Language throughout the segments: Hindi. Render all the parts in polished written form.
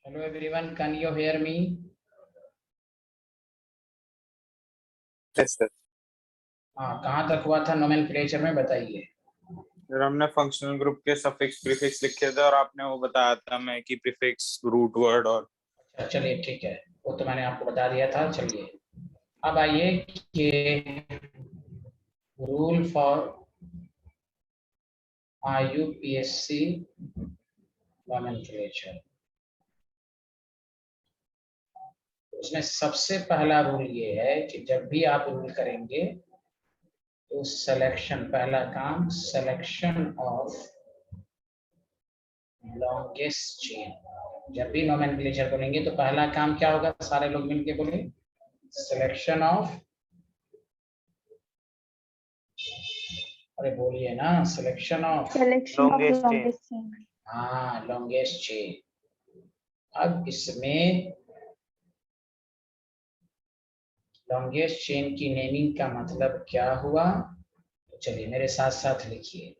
Hello everyone, can you hear me? Yes, sir. हाँ, कहाँ तक हुआ था नोमेनक्लेचर में बताइए। सर हमने फंक्शनल ग्रुप के सफिक्स प्रीफिक्स लिखे थे और आपने वो बताया था मैं कि प्रीफिक्स रूट वर्ड और अच्छा चलिए ठीक है, वो तो मैंने आपको बता दिया था। चलिए अब आइए कि रूल फॉर IUPAC नोमेनक्लेचर। उसमें सबसे पहला रूल ये है कि जब भी आप रूल करेंगे तो सिलेक्शन, पहला काम सिलेक्शन ऑफ लॉन्गेस्ट चेन। जब भी नोमेनक्लेचर बोलेंगे तो पहला काम क्या होगा, सारे लोग मिलके बोले सिलेक्शन ऑफ, अरे बोलिए ना, सिलेक्शन ऑफ लॉन्गेस्ट चेन। हाँ लॉन्गेस्ट चेन। अब इसमें लॉन्गेस्ट चेन की नेमिंग का मतलब क्या हुआ, तो चलिए मेरे साथ साथ लिखिए।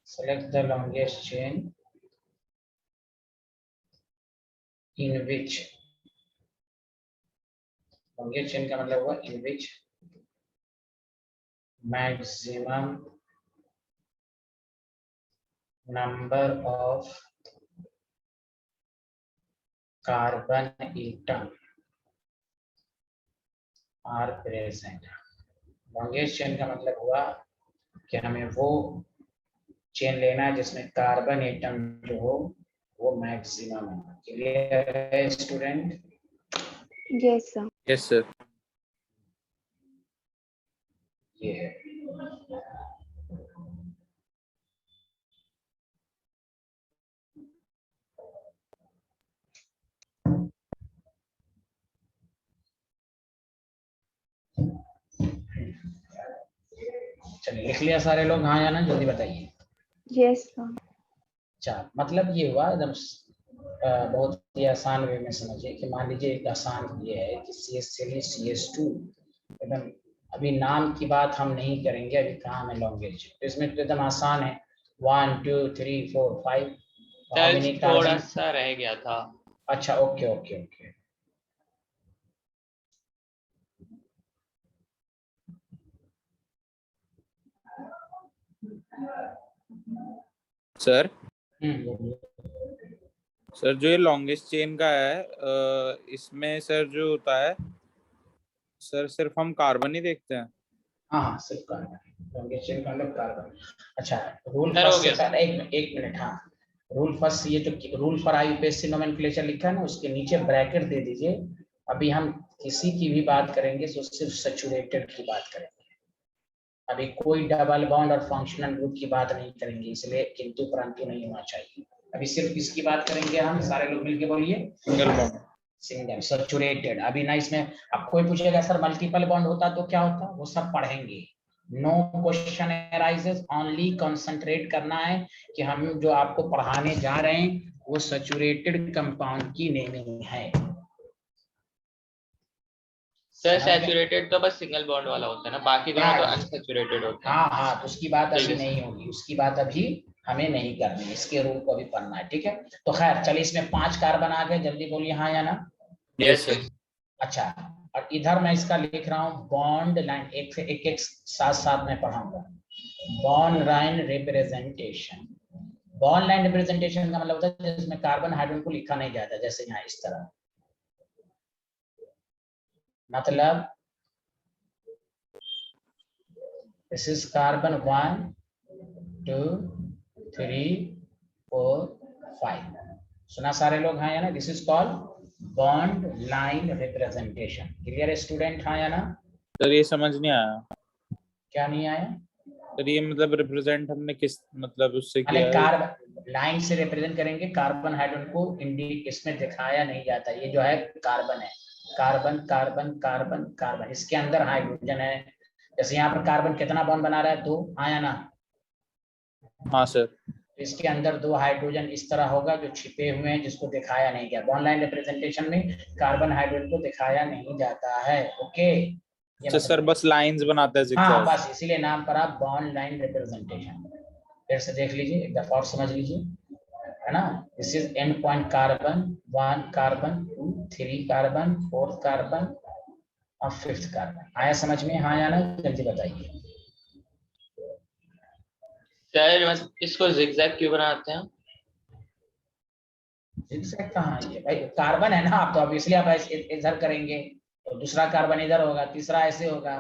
Select the longest chain in which, longest chain का मतलब हुआ in which maximum number of carbon atom are present। Longest chain का मतलब हुआ कि हमें वो चेन लेना है जिसमें कार्बन एटम जो हो वो मैक्सिमम है। क्लियर है student? Yes sir. Yes sir. ये है। चलिए लिख लिया सारे लोग? हाँ या ना, जल्दी बताइए। Yes sir. अच्छा, मतलब ये हुआ एकदम बहुत ही आसान वे में समझिए कि मान लीजिए एक आसान ये है कि CH3CH2 एकदम, अभी नाम की बात हम नहीं करेंगे, अभी काम है लॉन्गेज, तो इसमें तो एकदम आसान है 1 2 3 4 5। थोड़ा सा रह गया था। अच्छा ओके ओके ओके। सर बोलिए। सर जो ये लॉन्गेस्ट चेन का है इसमें सर जो होता है सर सिर्फ हम कार्बन ही देखते हैं। हाँ हाँ सिर्फ कार्बन, लॉन्गेस्ट चेन का मतलब कार्बन। अच्छा रूल सर, हो फर्स्ट से गया। पहले एक मिनट। हाँ रूल फर्स्ट, ये जो रूल फॉर IUPAC नोमेनक्लेचर लिखा है ना, उसके नीचे ब्रैकेट दे दीजिए। अभी हम किसी की भी बात करेंगे तो सिर्फ सैचुरेटेड की बात करेंगे, अभी कोई डबल बॉन्ड और फंक्शनल ग्रुप की बात नहीं करेंगे, इसलिए किंतु परंतु नहीं होना चाहिए। अभी सिर्फ किसकी बात करेंगे हम, सारे लोग मिलके बोलिए सिंगल बॉन्ड। Single saturated. अभी ना इसमें अब कोई पूछेगा सर मल्टीपल बॉन्ड होता तो क्या होता, वो सब पढ़ेंगे। No question arises, only concentrate करना है कि हम जो आपको पढ़ाने जा रहे हैं वो सैचुरेटेड कंपाउंड की नेमिंग है। सर सैचुरेटेड तो बस सिंगल बॉन्ड वाला होता है ना, बाकी दोनों तो अनसैचुरेटेड होते हैं। हाँ हाँ, तो उसकी बात ठीक अभी है। नहीं होगी, उसकी बात अभी हमें नहीं करनी है, इसके रूल को भी पढ़ना है। ठीक है, तो खैर चलिए इसमें 5 कार्बन आ गए, जल्दी बोलिए हाँ या ना। Yes sir. अच्छा, और इधर मैं इसका लिख रहा हूँ बॉन्ड लाइन, एक से एक साथ साथ में पढ़ाऊंगा। Bond line representation, bond line representation का मतलब होता है जिसमें कार्बन हाइड्रोजन को लिखा नहीं जाता, जैसे यहाँ इस तरह, मतलब दिस इज कार्बन 1 2 3 4 5। सुना सारे लोग हाँ या ना? This is called bond line representation. Clear student हाँ या ना? सर ये समझ नहीं आया। क्या नहीं आया? सर ये मतलब रिप्रेजेंट हमने किस मतलब उससे अरे किया है? कार्बन लाइन से रिप्रेजेंट करेंगे, कार्बन हाइड्रोजन को इसमें दिखाया नहीं जाता। ये जो है कार्बन है, कार्बन कार्बन कार्बन कार्बन, इसके अंदर हाइड्रोजन है। जैसे यहाँ पर कार्बन कितना बॉन्ड बना रहा है, 2, हाँ या ना? हाँ सर। इसके अंदर 2 हाइड्रोजन इस तरह होगा जो छिपे हुए हैं, जिसको दिखाया नहीं गया। बॉन्ड लाइन रिप्रेजेंटेशन में कार्बन हाइड्रोजन को दिखाया नहीं जाता है। ओके, ये तो सर मतलब बस लाइंस बनाता है हाँ zigzag। बस इसीलिए नाम पर आप बॉन्ड लाइन रिप्रेजेंटेशन। फिर से देख लीजिए, एक दफा और समझ लीजिए, है ना। This is and point carbon 1 carbon 2 3 carbon 4 carbon और 5th कार्बन। आया समझ में? हाँ या ना, जल्दी बताइए। सर इसको जिगजैग क्यों बनाते हैं? जिगजैग कहाँ है ये भाई? कार्बन है ना, आप तो ऑब्वियसली आप ऐसे इधर करेंगे तो दूसरा कार्बन इधर होगा, तीसरा ऐसे होगा।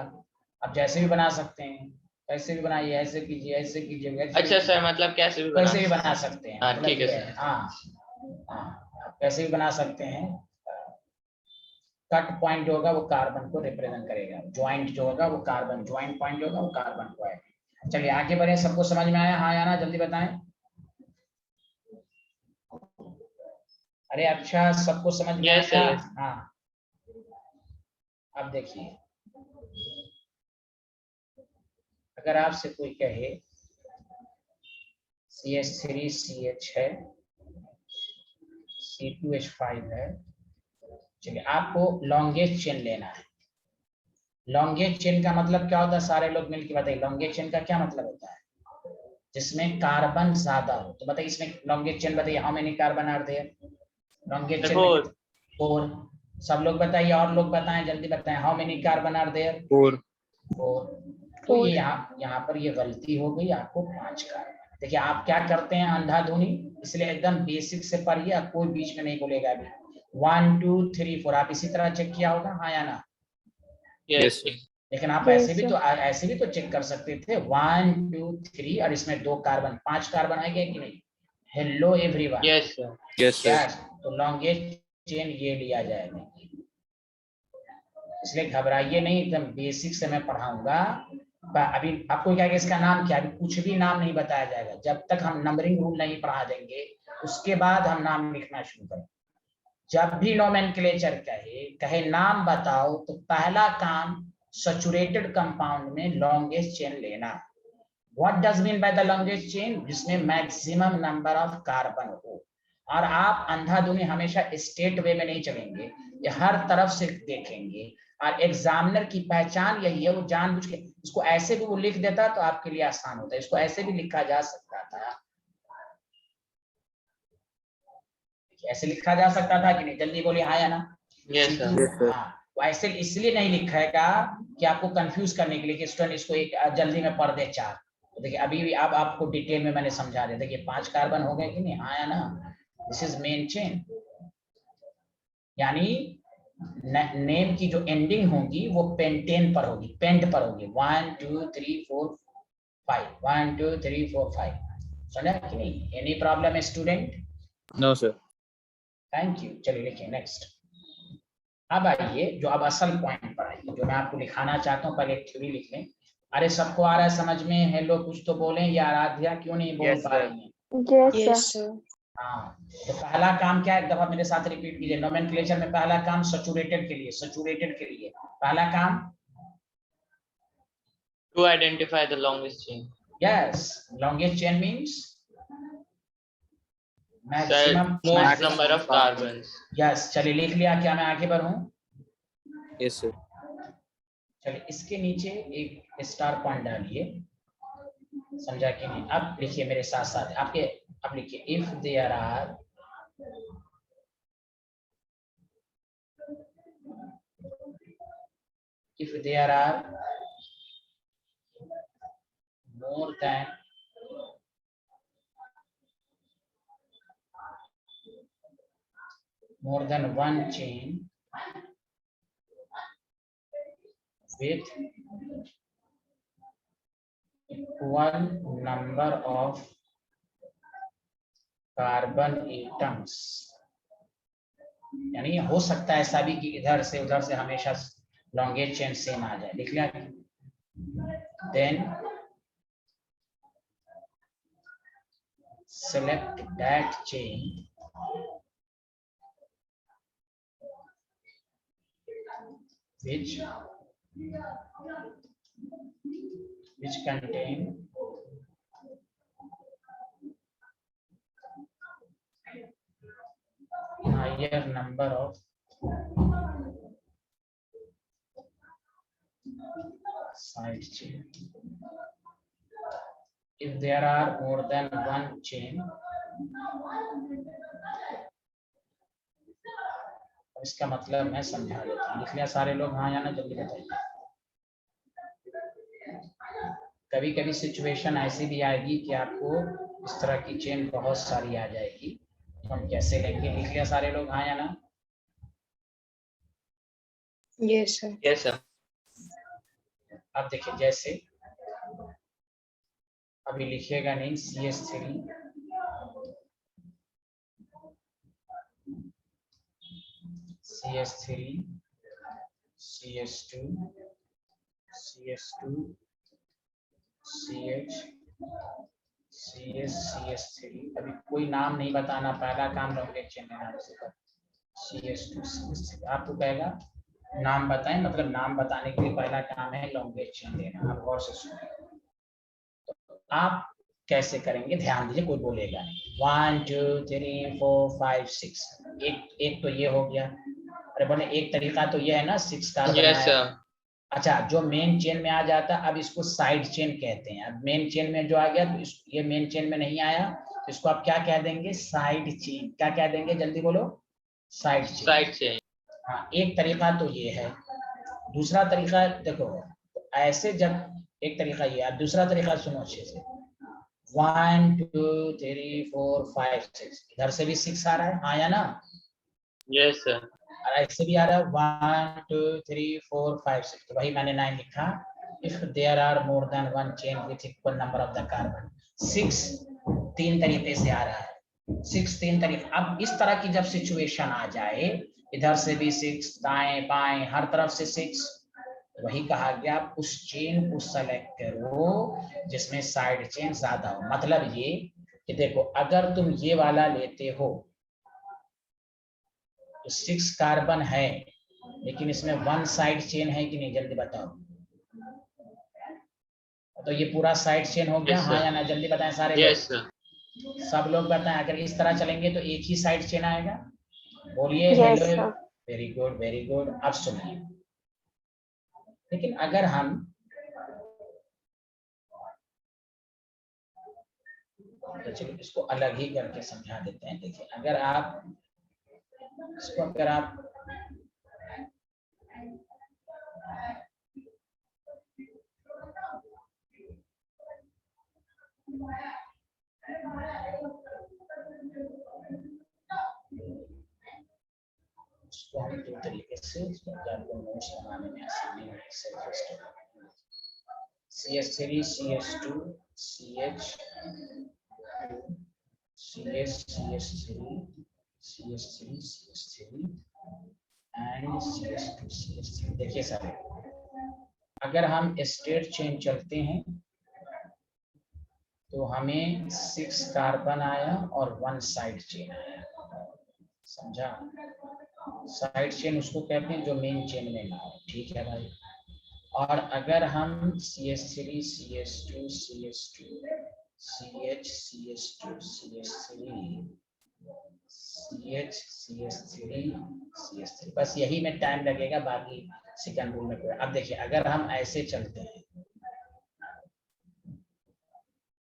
आप जैसे भी बना सकते हैं, ऐसे भी बनाइए, ऐसे कीजिए, ऐसे कीजिए, वैसे अच्छा सर, मतलब कैसे भी बना कैसे भी सकते बना हैं। सकते हैं, हाँ मतलब ठीक है ये सर। है। हाँ हाँ, आप कैसे भी बना सकते हैं। कट पॉइंट होगा वो कार्बन को रिप्रेजेंट करेगा, ज्वाइंट जो होगा वो कार्बन, ज्वाइंट पॉइंट होगा वो कार्बन को आएगा। चलिए आगे बढ़े, सबको समझ में आया? हाँ या ना, जल्दी बताएं। अरे अच्छा, सबको समझ में यस आया? Sir yes. हाँ, अब देखिए, अगर आपसे कोई कहे CH3CH है, C2H5 है, चलिए आपको लॉन्गेस्ट चेन लेना है। लॉन्गेस्ट चेन का मतलब क्या होता है? सारे लोग मिलकर बताइए, लॉन्गेस्ट चेन का क्या मतलब होता है? जिसमें कार्बन ज्यादा हो। तो बताइए इसमें लॉन्गेस्ट चेन बताइए, how many carbon are there? Longest chain में 4। 4। सब लोग बताइए, और लोग बताएं, जल्दी बताएं, how many carbon are there? 4। 4। तो ये यहाँ पर ये गलती हो गई, आपको 5 कार्बन। देखिए आप क्या करते हैं, अंधाधुनी, इसलिए एकदम बेसिक से पढ़िए, कोई बीच में नहीं बोलेगा अभी। 1 2 3 4 आप इसी तरह चेक किया होगा, हाँ या ना? यस लेकिन आप Yes, ऐसे भी तो चेक कर सकते थे, 1 2 3 और इसमें 2 कार्बन, 5 कार्बन है कि नहीं? Hello everyone. Yes sir. Yes sir. Yes, तो लॉन्गेस्ट चेन ये लिया जाएगा। इसलिए घबराइए नहीं, एकदम बेसिक से मैं पढ़ाऊंगा। अभी आपको क्या है, इसका नाम क्या है? अभी कुछ भी नाम नहीं बताया जाएगा जब तक हम नंबरिंग रूल नहीं पढ़ा देंगे, उसके बाद हम नाम लिखना शुरू करें। जब भी नोमेनक्लेचर कहे कहे नाम बताओ, तो पहला काम सैचुरेटेड कंपाउंड में लॉन्गेस्ट चेन लेना। What does mean by the longest chain? जिसमें मैक्सिमम नंबर ऑफ कार्बन हो। और आप अंधाधुनी हमेशा स्टेट वे में नहीं चलेंगे, ये हर तरफ से देखेंगे। और एग्जामिनर की पहचान यही है, वो जानबूझ के इसको ऐसे भी वो लिख देता तो आपके लिए आसान होता है। इसको ऐसे भी लिखा जा सकता था, ऐसे लिखा जा सकता था कि नहीं? जल्दी बोलिए हाँ या ना। Yes sir. हाँ, वो ऐसे इसलिए नहीं लिखेगा कि आपको कंफ्यूज करने के लिए कि स्टूडेंट इसको एक जल्दी में पढ़ दे 4। तो देखिए अभी भी अब आपको डिटेल में मैंने समझा दिया। देखिए 5 कार्बन हो गए कि नहीं, हाँ या ना? This is main chain. यानी नेम की जो एंडिंग होगी वो पेंटेन पर होगी, पेंट पर होगी। 1 2 3 4 5 1 2 3 4 5। समझा कि नहीं? एनी प्रॉब्लम है student? No sir. Thank you. चलिए लिखिए नेक्स्ट। अब आइए जो अब असल पॉइंट पर आइए, जो मैं आपको लिखाना चाहता हूँ। पहले थ्योरी लिख लें। अरे सबको आ रहा है समझ में? हेलो कुछ तो बोलें, या आराध्या क्यों नहीं बोल Yes, पा sir. रही हैं? Yes, sir. हाँ, तो पहला काम क्या है, एक दफा मेरे साथ रिपीट कीजिए। नोमेनक्लेचर में पहला काम सैचुरेटेड के लिए, सैचुरेटेड के लिए पहला काम To identify the longest chain. Yes, longest chain means Sir, maximum most number of carbons. Yes. चलिए लिख लिया, क्या मैं आगे बढ़ूं? Yes sir. चलिए इसके नीचे एक स्टार पॉइंट डालिए, समझा कि नहीं? अब लिखिए मेरे साथ साथ आपके, अब लिखिए if there are more than one chain with equal number of carbon atoms. यानी हो सकता है ऐसा भी कि इधर से उधर से हमेशा लॉन्गेस्ट चेन सेम आ जाए। लिख लिया? Then select that chain which contain higher number of side chain. If there are more than one chain, इसका मतलब मैं समझा देता हूँ। लिख लिया सारे लोग? हाँ या ना, जल्दी बताइए। कभी कभी सिचुएशन ऐसी भी आएगी कि आपको इस तरह की चेन बहुत सारी आ जाएगी, तो हम कैसे लेंगे? लिख लिया सारे लोग? हाँ या ना? Yes, sir. Yes sir. अब देखिए, जैसे अभी लिखिएगा नहीं, CS3 CS3 CS2 CS2 CH CS3। अभी कोई नाम नहीं बताना, पहला काम लॉन्गेज चेन लेना। CS2 CS3 आपको पहला नाम बताएं, मतलब नाम बताने के लिए पहला काम है लॉन्गेज चेन लेना। आप गौर से सुनिए, तो आप कैसे करेंगे ध्यान दीजिए, कोई बोलेगा नहीं। 1 2 3 4 5 6। एक तो ये हो गया। अरे बोले एक तरीका तो ये है ना 6 कार्बन यस आया। सर। अच्छा, जो मेन चेन में आ जाता है, अब इसको साइड चेन कहते हैं। अब मेन चेन में जो आ गया, तो ये मेन चेन में नहीं आया, तो इसको आप क्या कह देंगे? Side chain. क्या कह देंगे? जल्दी बोलो। Side chain. Side chain. हाँ, एक तरीका तो ये है। दूसरा तरीका देखो, ऐसे जब एक तरीका ये है, दूसरा तरीका सुनो अच्छे से। 1 2 3 4 5 6। इधर से भी 6 आ रहा है, हाँ या ना? Yes sir. और ऐसे भी आ रहा है 1 2 3 4 5 6। तो वही मैंने 9 लिखा। If there are more than one chain with equal number of the carbon. 6 तीन तरीके से आ रहा है। 6 तीन तरीके। अब इस तरह की जब सिचुएशन आ जाए, इधर से भी 6, दाएं बाएं हर तरफ से 6, वही कहा गया उस चेन को सेलेक्ट करो जिसमें साइड चेन ज्यादा हो। मतलब ये कि देखो, अगर तुम ये वाला लेते हो तो 6 कार्बन है, लेकिन इसमें 1 साइड चेन है कि नहीं? जल्दी बताओ। तो ये पूरा साइड चेन हो गया, Yes, हाँ sir. या ना? जल्दी बताएं सारे लोग। Yes sir. सब लोग बताएं, अगर इस तरह चलेंगे तो एक ही साइड चेन आएगा। बोलिए Yes, hello. sir. Very good very good. अब सुनिए, लेकिन अगर हम तो चलिए इसको अलग ही करके समझा देते हैं। देखिए, अगर आप इसको अगर आप इसको हम दो तरीके से आपको नोट्स बनाने में आसानी होगी। CS3 CS2 CH CS3 CS3 CS3 and CS2 CS3। देखिए सारे, अगर हम स्ट्रेट चेन चलते हैं तो हमें 6 कार्बन आया और 1 साइड चेन आया। समझा? साइड चेन उसको कहते हैं जो मेन चेन में ना हो। ठीक है भाई? और अगर हम CS3 CS2 CS2 CH CS2 CS3 CH CS3 CS3, बस यही में टाइम लगेगा, बाकी सेकंड रूल में कोई। अब देखिए, अगर हम ऐसे चलते हैं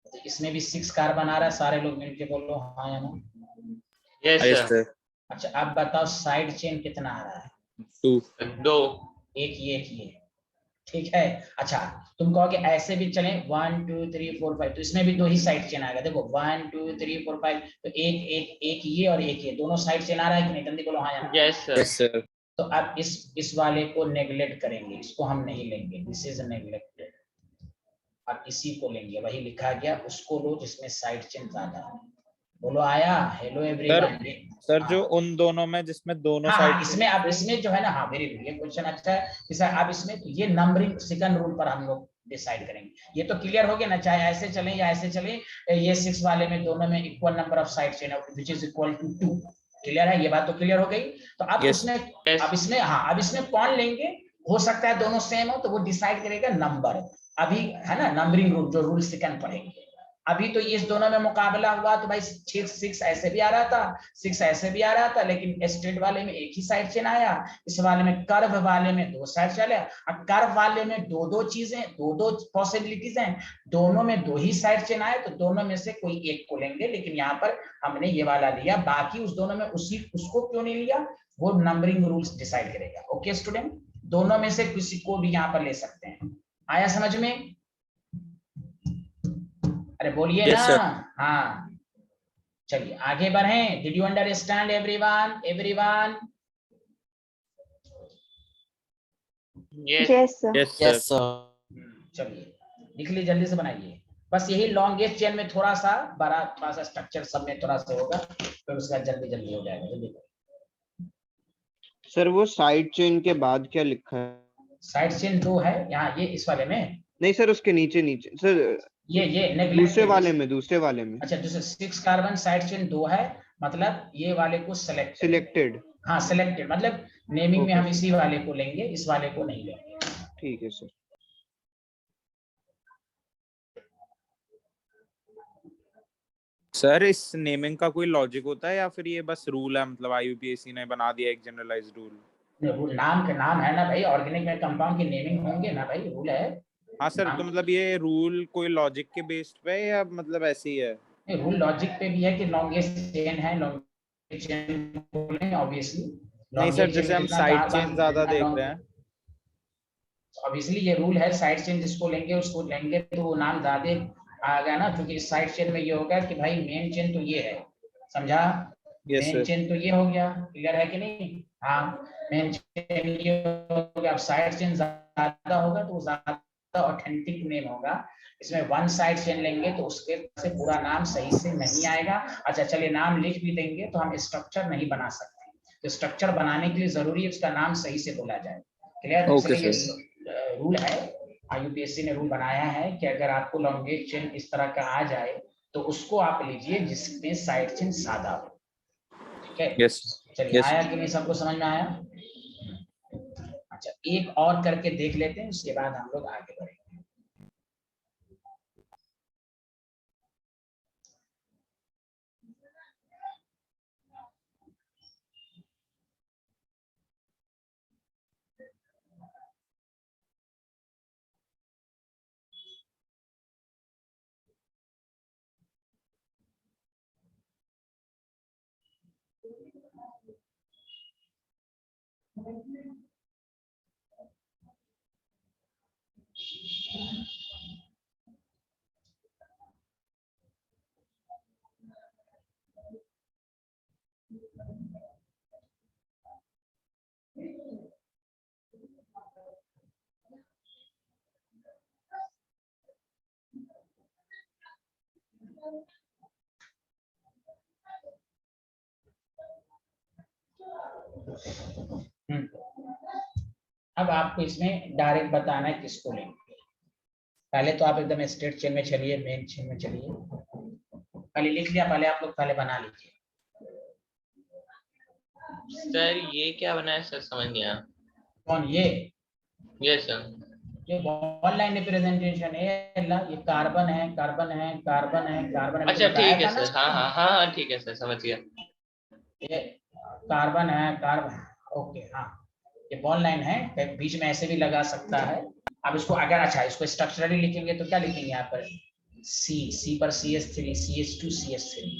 तो इसमें भी 6 कार्बन आ रहा है। सारे लोग मिलके बोलो हाँ या ना? Yes Yes, sir. sir. अच्छा, अब बताओ साइड चेन कितना आ रहा है? 2. 2। एक ये। ठीक है? अच्छा, तुम कहोगे ऐसे भी चलें 1 2 3 4 5, तो इसमें भी 2 ही साइड चेन आएगा। देखो 1 2 3 4 5, तो एक ये और एक ये, दोनों साइड चेन आ रहा है कि नहीं? जल्दी बोलो हाँ या ना? Yes sir. Yes, sir. तो अब इस वाले को नेग्लेक्ट करेंगे, इसको हम नहीं लेंगे। This is neglected. अब इसी को लेंगे, वही लिखा गया, उसको लो जिसमें साइड चेन ज्यादा है। बोलो आया? Hello everyone. सर जो उन दोनों में जिसमें दोनों हाँ, साइड इसमें अब इसमें जो है ना, हाँ वेरी गुड, ये क्वेश्चन अच्छा है। जैसे अब इसमें ये नंबरिंग सेकंड रूल पर हम लोग डिसाइड करेंगे। ये तो क्लियर हो गया ना, चाहे ऐसे चले या ऐसे चले, ये 6 वाले में दोनों में equal number of side chain है, which is equal to 2। Clear है? ये बात तो क्लियर हो गई। तो अब Yes. उसमें Yes. अब इसमें हाँ, अब इसमें कौन लेंगे? हो सकता है दोनों सेम हो, तो वो डिसाइड करेगा नंबर। अभी है ना नंबरिंग रूल, जो रूल सेकंड पढ़ेंगे। अभी तो इस दोनों में मुकाबला हुआ तो भाई 6 ऐसे भी आ रहा था, 6 ऐसे भी आ रहा था, लेकिन स्ट्रेट वाले में एक ही साइड चेन आया, इस वाले में कर्व वाले में 2 साइड चले। अब कर्व वाले में दो चीजें, दो पॉसिबिलिटीज हैं, दोनों में 2 ही साइड चेन आए, तो दोनों में से कोई एक को लेंगे, लेकिन यहाँ पर हमने ये वाला लिया, बाकी उस दोनों में उसको क्यों नहीं लिया, वो नंबरिंग रूल्स डिसाइड करेगा। ओके स्टूडेंट, दोनों में से किसी को भी यहाँ पर ले सकते हैं। आया समझ में? अरे बोलिए Yes, ना। sir. हाँ चलिए आगे बढ़ें। Did you understand everyone? Everyone Yes. Yes, sir. Yes, sir. Yes, sir. चलिए लिख लीजिए, जल्दी से बनाइए। बस यही लॉन्गेस्ट चेन में थोड़ा सा बड़ा, थोड़ा सा स्ट्रक्चर सब में थोड़ा सा होगा, फिर उसका जल्दी हो जाएगा। जल्दी सर वो साइड चेन के बाद क्या लिखा है? साइड चेन 2 है यहाँ, ये इस वाले में नहीं सर, उसके नीचे सर, ये दूसरे वाले नेगलेक्टेड। में अच्छा, दूसरे 6 कार्बन साइड चेन 2 है, मतलब ये वाले को सिलेक्टेड। हाँ सिलेक्टेड, मतलब नेमिंग में Okay, हम इसी वाले को लेंगे, इस वाले को नहीं लेंगे। ठीक है सर। सर इस नेमिंग का कोई लॉजिक होता है या फिर ये बस रूल है, मतलब IUPAC ने बना दिया एक जनरलाइज्ड रूल? रूल नाम का नाम है ना भाई, ऑर्गेनिक में कंपाउंड की नेमिंग होंगे ना भाई, रूल है। हाँ सर, तो मतलब ये रूल कोई लॉजिक के बेस्ड पे या मतलब ऐसे ही है? रूल लॉजिक पे भी है कि लॉन्गेस्ट चेन है, लॉन्गेस्ट चेन बोलेंगे ऑब्वियसली। नहीं सर, जैसे हम साइड चेन ज्यादा देख रहे हैं, ऑब्वियसली ये रूल है, साइड चेन जिसको लेंगे उसको लेंगे, तो वो नाम ज्यादा आ गया ना, क्योंकि इस साइड चेन में ये होगा कि भाई मेन चेन तो ये है, समझा? Yes, main sir. चेन तो ये हो गया, क्लियर है कि नहीं? हाँ मेन चेन ये हो गया। अब साइड चेन ज्यादा होगा तो ज्यादा ऑथेंटिक नेम होगा, इसमें 1 साइड चेन लेंगे तो उसके से पूरा नाम सही से नहीं आएगा। अच्छा चलिए, नाम लिख भी देंगे तो हम स्ट्रक्चर नहीं बना सकते, तो स्ट्रक्चर बनाने के लिए जरूरी है उसका नाम सही से बोला जाए। क्लियर? Okay, इसलिए sir. ये रूल है, IUPAC ने रूल बनाया है कि अगर आपको लॉन्गेस्ट चेन इस तरह का आ जाए तो उसको आप लीजिए जिसमें साइड चेन सादा हो। ठीक है? Yes. चलिए Yes. आया कि नहीं, सबको समझ में आया? अच्छा एक और करके देख लेते हैं, उसके बाद हम लोग आगे बढ़ेंगे। अब आपको इसमें डायरेक्ट बताना है किसको लेंगे। पहले तो आप एकदम स्ट्रेट चेन में चलिए, मेन चेन में चलिए, पहले लिख लिया, पहले आप लोग पहले बना लीजिए। सर ये क्या बना है सर, समझ नहीं आया। कौन ये? Yes sir. ये ऑनलाइन रिप्रेजेंटेशन है, ये कार्बन है, कार्बन है, कार्बन है, कार्बन अच्छा ठीक है था सर, हाँ हाँ हाँ हाँ ठीक है सर, समझ गया। ये कार्बन है, कार्बन, ओके हाँ, ये बॉन्ड लाइन है, बीच में ऐसे भी लगा सकता है। अब इसको अगर अच्छा इसको स्ट्रक्चरली लिखेंगे तो क्या लिखेंगे यहाँ पर? सी पर CH3, CH2, CH3,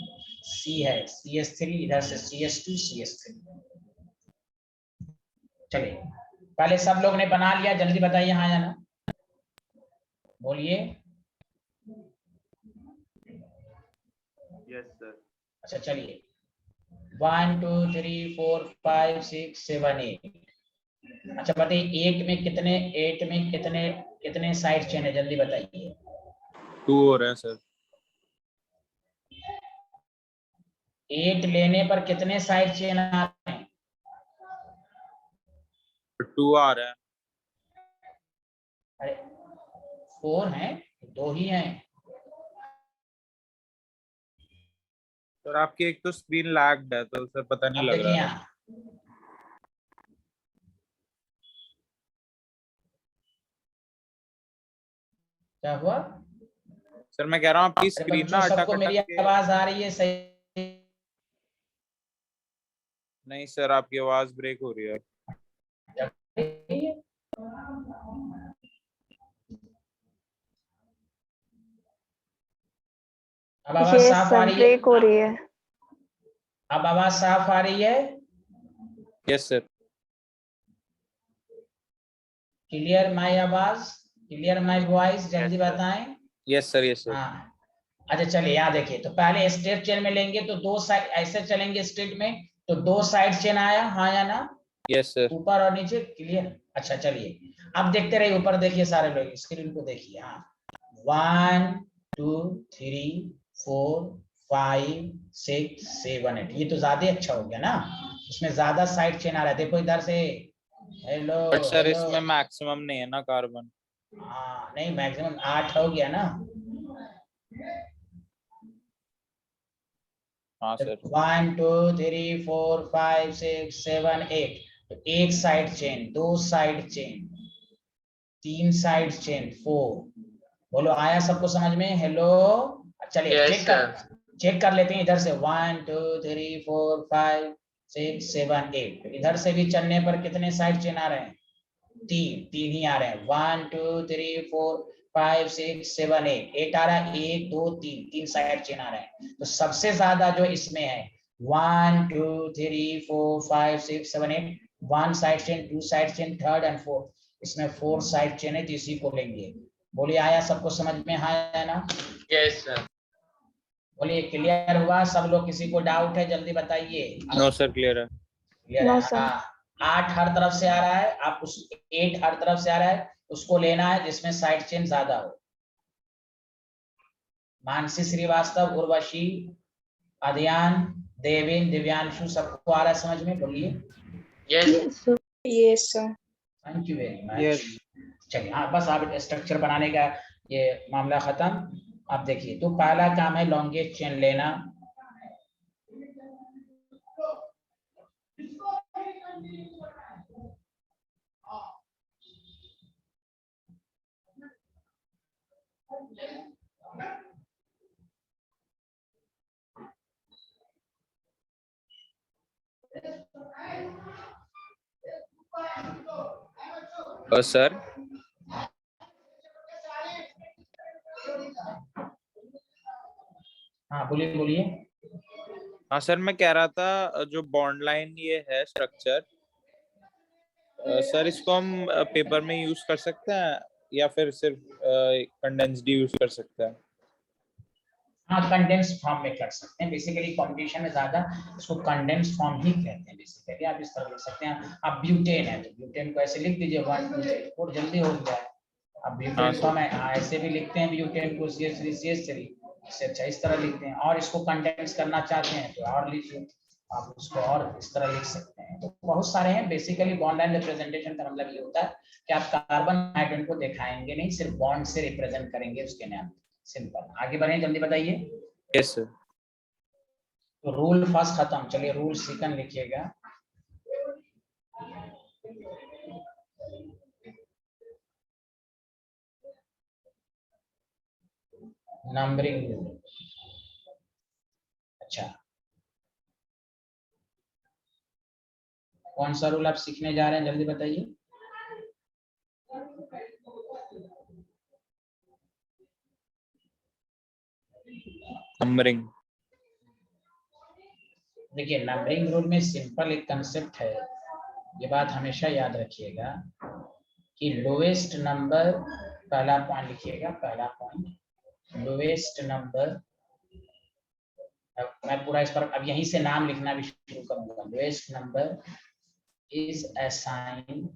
सी है CH3, इधर से CH2, CH3। चलिए पहले सब लोग ने बना लिया, जल्दी बताइए हाँ या ना, बोलिए। Yes, sir. अच्छा चलिए 1 2 3 4 5 6 7 8। अच्छा बताइए 8 में कितने साइड चेन है, जल्दी बताइए। 2 हो रहे हैं सर। 8 लेने पर कितने साइड चेन आते हैं? 2 आ रहे हैं। अरे 4 हैं, 2 ही हैं। सर आपकी एक तो स्क्रीन लैग्ड है तो सर पता नहीं अब लग देखिए रहा है। यहाँ क्या हुआ? सर मैं कह रहा हूँ आपकी अरे स्क्रीन बच्चों ना सबको अटक मेरी अटक के। आवाज आ रही है सही? नहीं सर, आपकी आवाज ब्रेक हो रही है। अब आवाज यस साफ आ सर, रही है? ब्रेक हो रही है। अब आवाज साफ आ रही है? Yes sir. क्लियर माय आवाज, क्लियर माय वॉइस, जल्दी बताएं। Yes sir, yes sir. हाँ अच्छा चलिए यहाँ देखिए, तो पहले स्ट्रेट चेन में लेंगे तो दो साइड ऐसे चलेंगे स्ट्रेट में, तो दो साइड चेन आया, हाँ या ना? Yes sir. ऊपर और नीचे, क्लियर। अच्छा चलिए अब देखते रहिए, ऊपर देखिए सारे लोग, स्क्रीन को देखिए। हाँ 1 2 3 4 5 6 7 8, ये तो ज्यादा अच्छा हो गया ना, इसमें ज्यादा साइड चेन आ रहा है। देखो इधर से, हेलो बट सर हेलो। इसमें मैक्सिमम नहीं है ना कार्बन। हाँ नहीं, मैक्सिमम 8 हो गया ना। हाँ सर। 1 2 3 4 5 6 7 8, तो एक साइड चेन, दो साइड चेन, तीन साइड चेन, 4। बोलो आया सबको समझ में? हेलो। चलिए यस चेक सर। कर, चेक कर लेते हैं इधर से। 1 2 3 4 5 6 7 8, इधर से भी चलने पर कितने साइड चेन आ रहे हैं? तीन, तीन ही आ रहे हैं। 1 2 3 4 5 6 7 8, 8 आ रहा है, 1 2 3, तीन साइड चेन आ रहे हैं। तो सबसे ज्यादा जो इसमें है 1 2 3 4 5 6 7 8, one side chain, two side chain, third and fourth, इसमें 4 साइड चेन है, तो इसी को लेंगे। बोलिए आया सबको समझ में? हाँ या ना? Yes sir. बोलिए क्लियर हुआ सब लोग? किसी को डाउट है जल्दी बताइए। नो सर, क्लियर है। क्लियर नो है? सर। हाँ 8 हर तरफ से आ रहा है, आप उस 8 हर तरफ से आ रहा है, उसको लेना है जिसमें साइड चेन ज्यादा हो। मानसी श्रीवास्तव, उर्वशी, अध्यान, देवेन, दिव्यांशु, सबको आ रहा है समझ में? बोलिए। Yes. Yes sir. Thank you very much. Yes. चलिए हाँ, बस आप स्ट्रक्चर बनाने का ये मामला खत्म। अब देखिए, तो पहला काम है लॉन्गेस्ट चेन लेना। सर। हाँ बोलिए बोलिए। हाँ सर, मैं कह रहा था जो बॉन्ड लाइन ये है स्ट्रक्चर, सर इसको हम पेपर में यूज कर सकते हैं या फिर सिर्फ कंडेंस्ड यूज कर सकते हैं? हाँ कंडेंस फॉर्म में कर सकते हैं, बेसिकली कंपटीशन में ज्यादा इसको कंडेंस फॉर्म ही कहते हैं। बेसिकली आप इस तरह लिख सकते हैं। आप ब्यूटेन है तो ब्यूटेन को ऐसे लिख दीजिए 1 2 3 4, जल्दी हो गया है। अब हाँ ब्यूटेन सर। फॉर्म है, ऐसे भी लिखते हैं ब्यूटेन को CH3 CH3, इससे अच्छा इस तरह लिखते हैं। और इसको कंडेंस करना चाहते हैं तो और लिखिए, आप उसको और इस तरह लिख सकते हैं। तो बहुत सारे हैं। बेसिकली बॉन्ड लाइन रिप्रेजेंटेशन का मतलब ये होता है कि आप कार्बन हाइड्रोजन को दिखाएंगे नहीं, सिर्फ बॉन्ड से रिप्रेजेंट करेंगे उसके नाम। सिंपल। आगे बढ़े, जल्दी बताइए। Yes sir. तो रूल फर्स्ट खत्म, चलिए रूल सेकंड लिखिएगा। Numbering rule. अच्छा, कौन सा रूल आप सीखने जा रहे हैं जल्दी बताइए। नंबरिंग। देखिए नंबरिंग रूल में सिंपल एक कंसेप्ट है, ये बात हमेशा याद रखिएगा कि लोएस्ट नंबर, पहला पॉइंट लिखिएगा, पहला पॉइंट लोएस्ट नंबर। मैं पूरा इस पर अब यहीं से नाम लिखना भी शुरू करूंगा। Lowest number is assigned,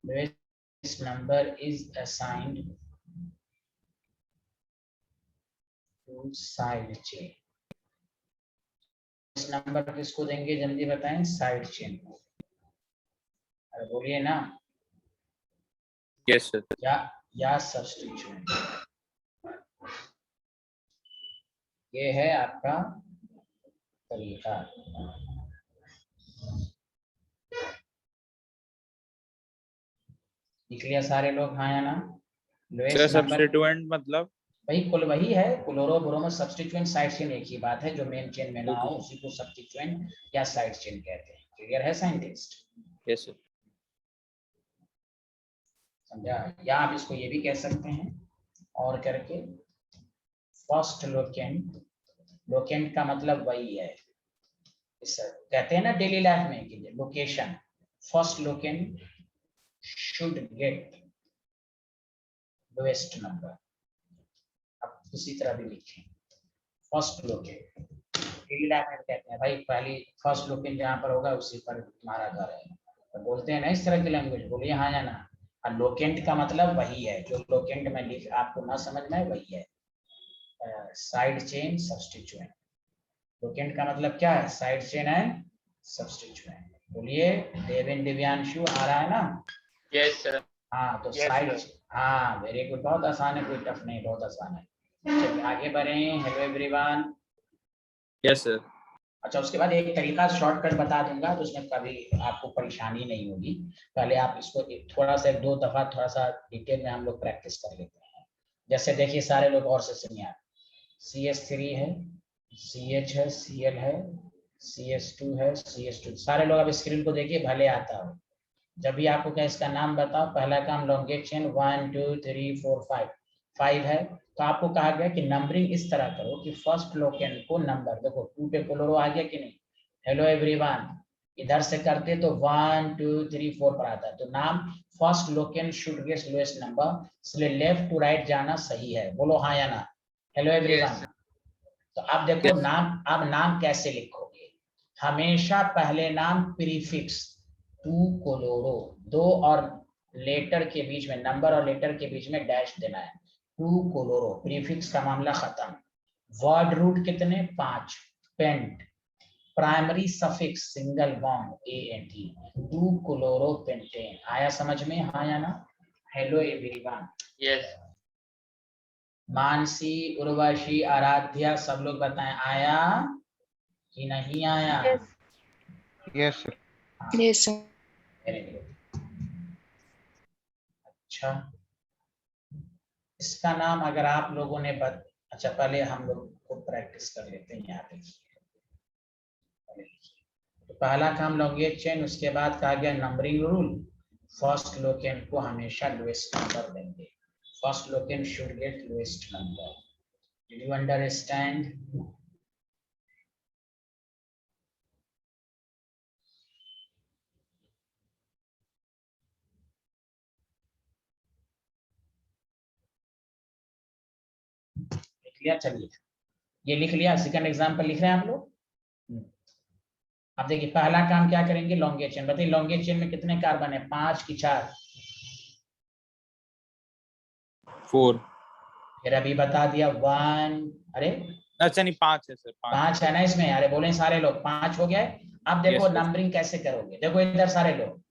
lowest number is assigned to side chain. इस नंबर किसको देंगे जल्दी बताएं? साइड चेन को। अरे बोलिए ना। Yes sir. या सब्स्टिट्यूट। ये है आपका तरीका। लिख लिया सारे लोग? हाँ या ना? सर लोएस्ट नंबर सब्स्टिट्यूएंट मतलब वही कुल वही है, chloro bromo substituent side chain एक ही बात है, जो मेन चेन में ना हो उसी को सब्स्टिट्यूएंट या साइड चेन कहते हैं। क्लियर है साइंटिस्ट? Yes sir. समझा? या आप इसको ये भी कह सकते हैं और करके फर्स्ट लोकेंट, लोकेंट का मतलब वही है, इस कहते हैं ना डेली लाइफ में कि location, first locant should get lowest number. अब दूसरी तरह भी लिखें, फर्स्ट लोकेंट डेली लाइफ में कहते हैं भाई पहली फर्स्ट लोकेंट जहाँ पर होगा उसी पर तुम्हारा घर है, तो बोलते हैं ना इस तरह की लैंग्वेज, बोलिए हाँ या ना। और लोकेंट का मतलब वही है, जो लोकेंट में लिख आपको ना समझ में आए वही है, साइड चेन सब्स्टिट्यूएंट। लोकेंट का मतलब क्या है? साइड चेन है सब्स्टिट्यूएंट। बोलिए देवेन दिव्यांशु आ रहा है ना? Yes sir. हाँ तो Yes, साइड, sir. हाँ वेरी गुड, बहुत आसान है, कोई टफ नहीं, बहुत आसान है। चलिए आगे बढ़े। Hello everyone. Yes sir. अच्छा उसके बाद एक तरीका शॉर्टकट बता दूंगा, तो उसमें कभी आपको परेशानी नहीं होगी। पहले आप इसको थोड़ा सा 1-2 दफा थोड़ा सा डिटेल में हम लोग प्रैक्टिस कर लेते हैं। जैसे देखिए सारे लोग और से सुनिए, CH3 है, CH है, Cl है, CH2 है, CH2, सारे लोग अब स्क्रीन को देखिए, भले आता हो। जब भी आपको क्या इसका नाम बताओ, पहला काम लॉन्गेट चेन 1 2 3 4 5 है, तो आपको कहा गया कि नंबरिंग इस तरह करो कि फर्स्ट लोकेंट को नंबर, देखो 2 पे क्लोरो आ गया कि नहीं? हेलो एवरीवन, इधर से करते तो 1 2 3 4 पर आता है, तो नाम first locant should get lowest number, इसलिए लेफ्ट टू राइट जाना सही है। बोलो हाँ या ना? Hello everyone. तो अब देखो Yes. नाम, अब नाम कैसे लिखोगे? हमेशा पहले नाम प्रीफिक्स 2 क्लोरो, 2 और लेटर के बीच में, नंबर और लेटर के बीच में डैश देना है, 2 क्लोरो, प्रीफिक्स का मामला खत्म। वर्ड रूट कितने? 5। Pent, primary suffix single bond ANT, 2 chloro pentane. आया समझ में हाँ या ना? Hello everyone. Yes. Mansi, Urvashi, Aradhya, सब लोग बताएं आया कि नहीं आया? Yes sir. Yes, sir. Very good. अच्छा इसका नाम अगर आप लोगों ने अच्छा पहले हम लोग को प्रैक्टिस कर लेते हैं। यहाँ पे तो पहला काम लॉन्गेस्ट चेन, उसके बाद कहा गया नंबरिंग रूल, फर्स्ट लोकेंट को हमेशा लोएस्ट नंबर देंगे, first locant should get lowest number. Did you understand? लिख लिया? चलिए ये लिख लिया, सेकंड एग्जांपल लिख रहे हैं आप लोग। अब देखिए पहला काम क्या करेंगे, लॉन्गेस्ट चेन। बताइए लॉन्गेस्ट चेन में कितने कार्बन है? 5 की 4? 4। फिर अभी बता दिया 1, अरे अच्छा नहीं 5 है सर, 5 है ना इसमें? अरे बोले सारे लोग 5 हो गए। अब देखो Yes, sir. नंबरिंग कैसे करोगे, देखो इधर सारे लोग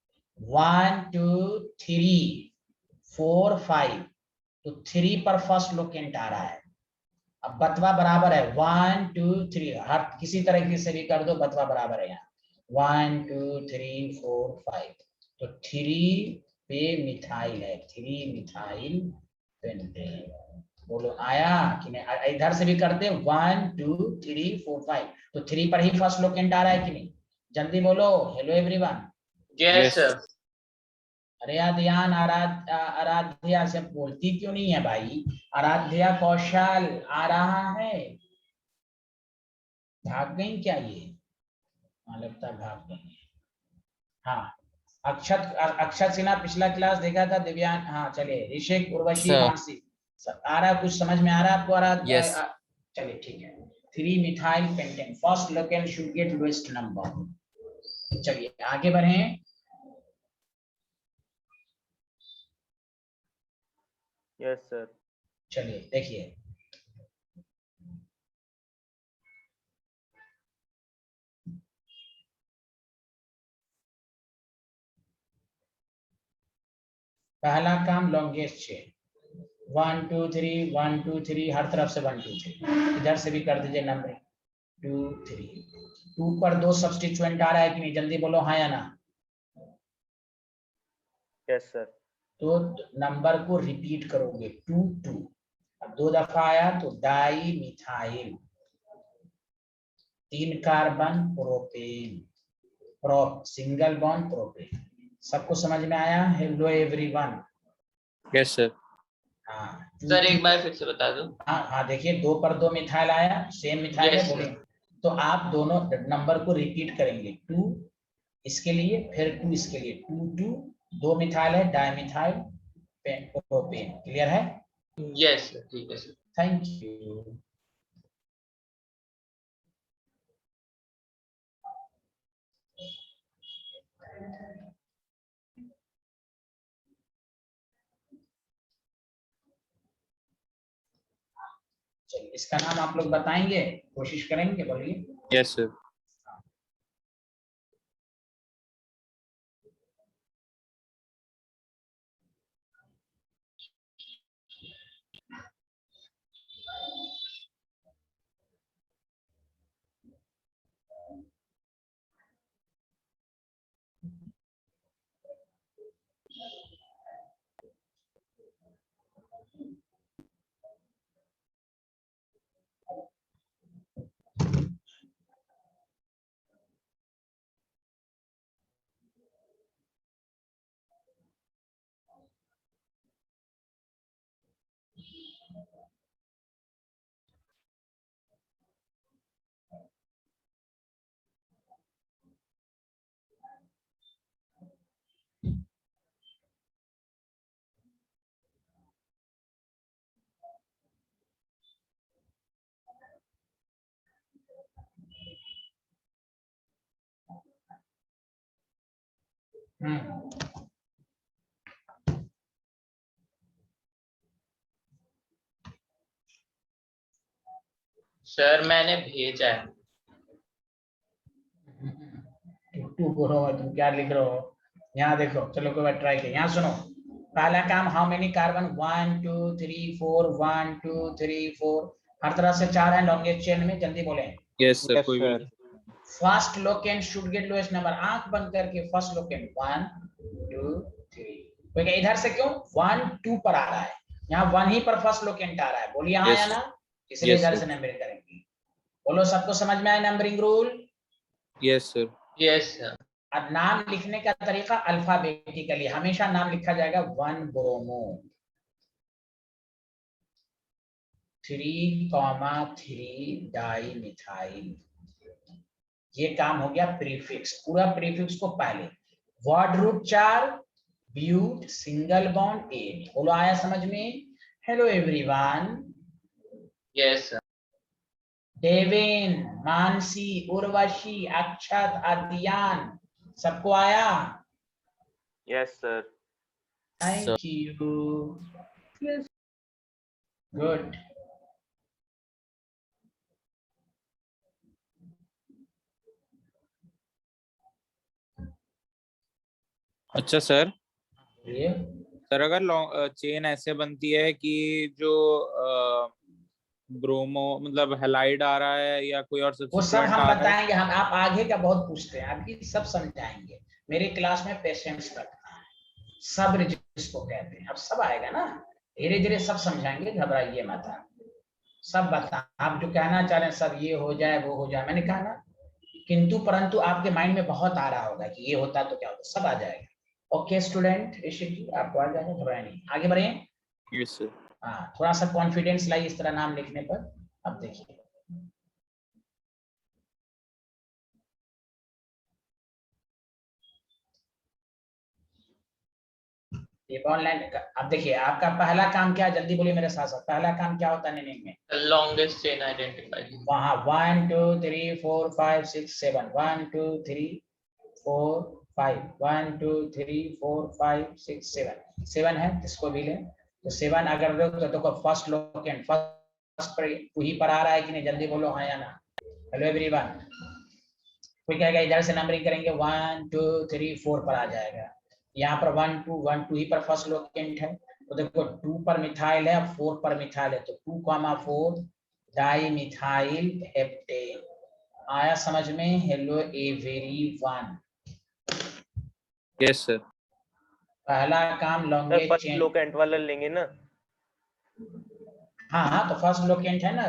1 2 3 4 5, तो 3 पर फर्स्ट लोकेंट आ रहा है। अब बतवा बराबर है 1 2 3, हर किसी तरीके से भी कर दो, बतवा बराबर है यहाँ 1 2 3 4 5, तो 3 पे मिथाइल है, 3 मिथाइल पेंटेन। बोलो आया कि नहीं? इधर से भी करते 1 2 3 4 5, तो 3 पर ही फर्स्ट लोकेंट आ रहा है कि नहीं? जल्दी बोलो हेलो एवरीवन। Yes sir. अरे यार ध्यान, आराध्या से बोलती क्यों नहीं है भाई? आराध्या, कौशल आ रहा है? भाग गई क्या ये? हाँ लगता है भाग गई। हाँ अक्षत, अक्षत सिन्हा पिछला क्लास देखा था, दिव्यांग, हाँ चलिए ऋषिक, उर्वशी, Sir. मानसी, आ रहा है कुछ समझ में आ रहा है आपको? Yes. चलिए ठीक है। 3 methyl pentane, first locant should get lowest number. चलिए आगे बढ़े। Yes sir. चलिए देखिए पहला काम लॉन्गेस्ट चेन 1 2 3 1 2 3, हर तरफ से 1 2 3, इधर से भी कर दीजिए नंबरिंग 2 3। 2 पर 2 सब्स्टिट्यूएंट आ रहा है कि नहीं? जल्दी बोलो हाँ या ना? Yes sir. तो नंबर को रिपीट करोगे 2 2। अब 2 दफा आया तो di methyl, 3 carbon propane, single bond propane. सबको समझ में आया? Hello everyone. Yes sir. हाँ सर एक बार फिर से बता दो। हाँ देखिए 2 पर 2 मिथाइल आया, सेम मिथाइल है, Yes, बोलिए। तो आप दोनों नंबर को रिपीट करेंगे, 2 इसके लिए, फिर 2 इसके लिए, 2 2, 2 मिथाइल है, डाइमिथाइल प्रोपेन। क्लियर है? यस सर, ठीक है सर। Thank you. चलिए इसका नाम आप लोग बताएंगे, कोशिश करेंगे, बोलिए। Yes sir. सर मैंने भेजा है। टू बोलो, तुम क्या लिख रहे हो? यहाँ देखो, चलो कोई बार ट्राई करिए। यहाँ सुनो, पहला काम, हाउ मेनी कार्बन, 1 2 3 4, 1 2 3 4, हर तरह से 4 है लॉन्गेस्ट चेन में, जल्दी बोले। Yes sir. Yes, कोई भी sir. First locant should get lowest number, आंख बंद करके फर्स्ट लोकेंट 1 2 3। कोई कहे इधर से क्यों 1 2 पर आ रहा है, यहाँ 1 ही पर फर्स्ट लोकेंट आ रहा है, बोलिए हाँ Yes, या sir. ना, इसलिए Yes, इधर sir. से नंबरिंग करेंगे। बोलो सबको समझ में आया numbering rule? Yes sir. Yes sir. अब नाम लिखने का तरीका अल्फाबेटिकली, हमेशा नाम लिखा जाएगा 1 ब्रोमो, 3,3 डाई मिथाइल। ये काम हो गया प्रीफिक्स, पूरा प्रीफिक्स को पहले, word root 4, but, single bond, एट। बोलो आया समझ में? Hello everyone. Yes sir. Deven, Mansi, Urvashi, Akshat, Adyan, सबको आया? Yes, sir. Thank you, good. अच्छा सर। ये सर अगर चेन ऐसे बनती है कि जो ब्रोमो मतलब हेलाइड आ रहा है या कोई और वो सब सब्स्टिट्यूएंट हम आ रहा है। बताएंगे, हम आप आगे का बहुत पूछते हैं, अभी सब समझाएंगे। मेरी क्लास में पेशेंस रखना है, सब्र जिसको कहते हैं, अब सब आएगा ना, धीरे धीरे सब समझाएंगे, घबराइए मत आप। सब बता, आप जो कहना चाह रहे हैं सब ये हो जाए वो हो जाए, मैंने कहा ना, किंतु परंतु आपके माइंड में बहुत आ रहा होगा कि ये होता तो क्या होता, सब आ जाएगा। ओके स्टूडेंट, ऋषि जी आपको आ जाएगा, घबराए नहीं, आगे बढ़े। Yes sir. हाँ थोड़ा सा कॉन्फिडेंस लाइए इस तरह नाम लिखने पर। अब देखिए ये ऑनलाइन, अब देखिए आपका पहला काम क्या है, जल्दी बोलिए मेरे साथ साथ, पहला काम क्या होता है नेमिंग में? Longest chain identify. वहां 1 2 3 4 5 6 7, 1 2 3 4 5, 1 2 3 4 5 6 7, 7 है, इसको भी लें तो 7 अगर दो तो देखो फर्स्ट लोकेंट, फर्स्ट पर वही पर आ रहा है कि नहीं, जल्दी बोलो हाँ या ना। हेलो एवरीवन, कोई कहेगा इधर से नंबरिंग करेंगे 1 2 3 4 पर आ जाएगा, यहाँ पर 1 2 ही पर फर्स्ट लोकेंट है, तो देखो 2 पर मिथाइल है, 4 पर मिथाइल है, तो 2,4 डाई मिथाइल हेप्टेन। आया समझ में? Hello everyone. Yes sir. पहला काम sir longest first chain. Locant वाला लेंगे ना? हाँ हाँ, तो फर्स्ट लोकेंट है ना,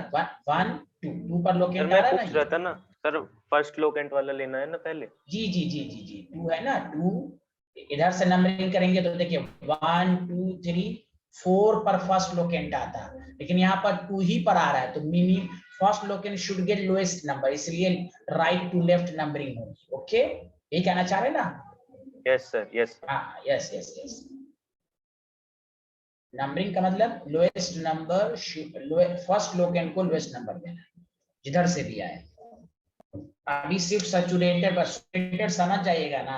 1 2 2 पर सर लोकेंट आ मैं रहा है पूछ ना रहा ये। था ना सर, फर्स्ट लोकेंट वाला लेना है ना पहले। जी जी जी जी जी, 2 है ना, 2 इधर से नंबरिंग करेंगे तो देखिए 1 2 3 4 पर फर्स्ट लोकेंट आता है, लेकिन यहाँ पर 2 ही पर आ रहा है, तो mini first locant should get lowest number, इसलिए राइट टू लेफ्ट नंबरिंग होगी। ओके, यही कहना चाह रहे हैं ना? Yes sir, yes. हाँ, यस यस यस। नंबरिंग का मतलब लोएस्ट नंबर, फर्स्ट लोकेंट को लोएस्ट नंबर देना जिधर से भी आए। अभी सिर्फ सैचुरेटेड, बस सैचुरेटेड समझ जाइएगा ना,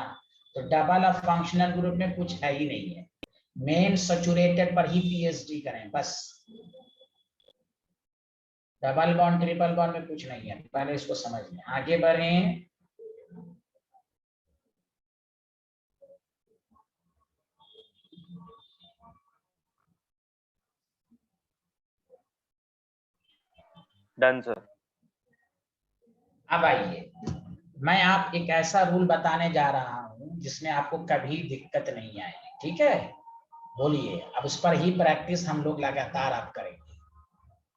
तो डबल ऑफ फंक्शनल ग्रुप में कुछ है ही नहीं है, मेन सैचुरेटेड पर ही पीएचडी करें बस। डबल बॉन्ड ट्रिपल बॉन्ड में कुछ नहीं है, पहले इसको समझ लें, आगे बढ़ें। Done sir. अब आइए, मैं आप एक ऐसा रूल बताने जा रहा हूं जिसमें आपको कभी दिक्कत नहीं आएगी, ठीक है? बोलिए, अब उस पर ही प्रैक्टिस हम लोग लगातार आप करेंगे।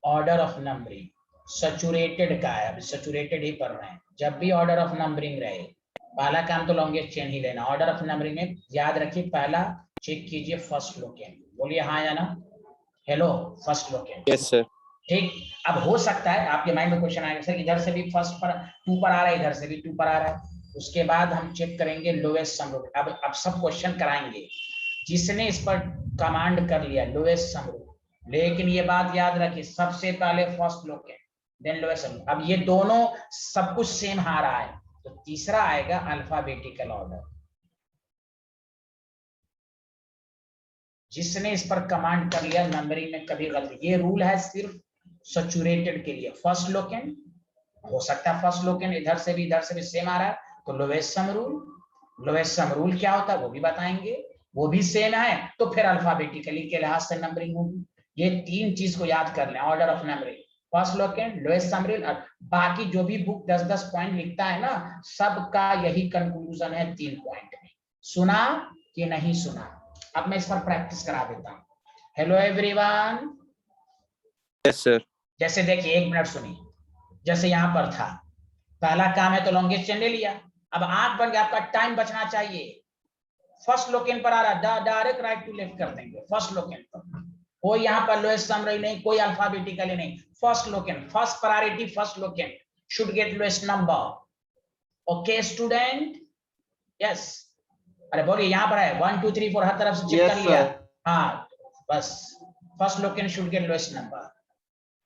ऑर्डर ऑफ नंबरिंग सैचुरेटेड का है, अभी सैचुरेटेड ही पढ़ रहे हैं। जब भी ऑर्डर ऑफ नंबरिंग रहे, पहला काम तो लॉन्गेस्ट चेन ही लेना। ऑर्डर ऑफ नंबरिंग में याद रखिए, पहला चेक कीजिए फर्स्ट लोकेंट। बोलिए हाँ या ना? Hello, first locant. Yes sir. ठीक, अब हो सकता है आपके माइंड में क्वेश्चन आएगा, सर इधर से भी फर्स्ट पर 2 पर आ रहा है, इधर से भी 2 पर आ रहा है। उसके बाद हम चेक करेंगे लोएस्ट सम रूट। अब सब क्वेश्चन कराएंगे जिसने इस पर कमांड कर लिया लोएस्ट सम रूट, लेकिन ये बात याद रखिए, सबसे पहले फर्स्ट लोकेंट देन लोएस्ट सम रूट। अब ये दोनों सब कुछ सेम आ रहा है, तो तीसरा आएगा अल्फाबेटिकल ऑर्डर। जिसने इस पर कमांड कर लिया नंबरिंग में कभी गलती, ये रूल है सिर्फ सैचुरेटेड के लिए। फर्स्ट लोकेंट हो सकता है, फर्स्ट लोकेंट इधर से भी सेम आ रहा है, तो lowest sum rule. Lowest sum rule क्या होता है वो भी बताएंगे, वो भी सेम है तो फिर अल्फाबेटिकली के लिहाज से नंबरिंग होगी। ये 3 चीज को याद कर लें, order of numbering, first locant, lowest sum rule. बाकी जो भी बुक 10-10 पॉइंट लिखता है ना, सबका यही कंक्लूजन है 3 पॉइंट में। सुना कि नहीं सुना? अब मैं इस पर प्रैक्टिस करा देता हूँ। Hello everyone. Yes sir. जैसे देखिए, 1 मिनट सुनिए, जैसे यहाँ पर था, पहला काम है तो लॉन्गेस्ट चेन ले लिया। अब आंख बन गया, आपका टाइम बचना चाहिए। फर्स्ट लोकेंट पर आ रहा है, डायरेक्ट राइट टू लेफ्ट कर देंगे फर्स्ट लोकेंट पर। कोई यहाँ पर लोएस्ट सम रही नहीं, कोई अल्फाबेटिकली नहीं, first locant, first priority first locant should get lowest number. Okay student? Yes. अरे बोलिए, यहाँ पर है 1 2 3 4 हर तरफ से चेक कर लिया। हाँ, बस first locant should get lowest number.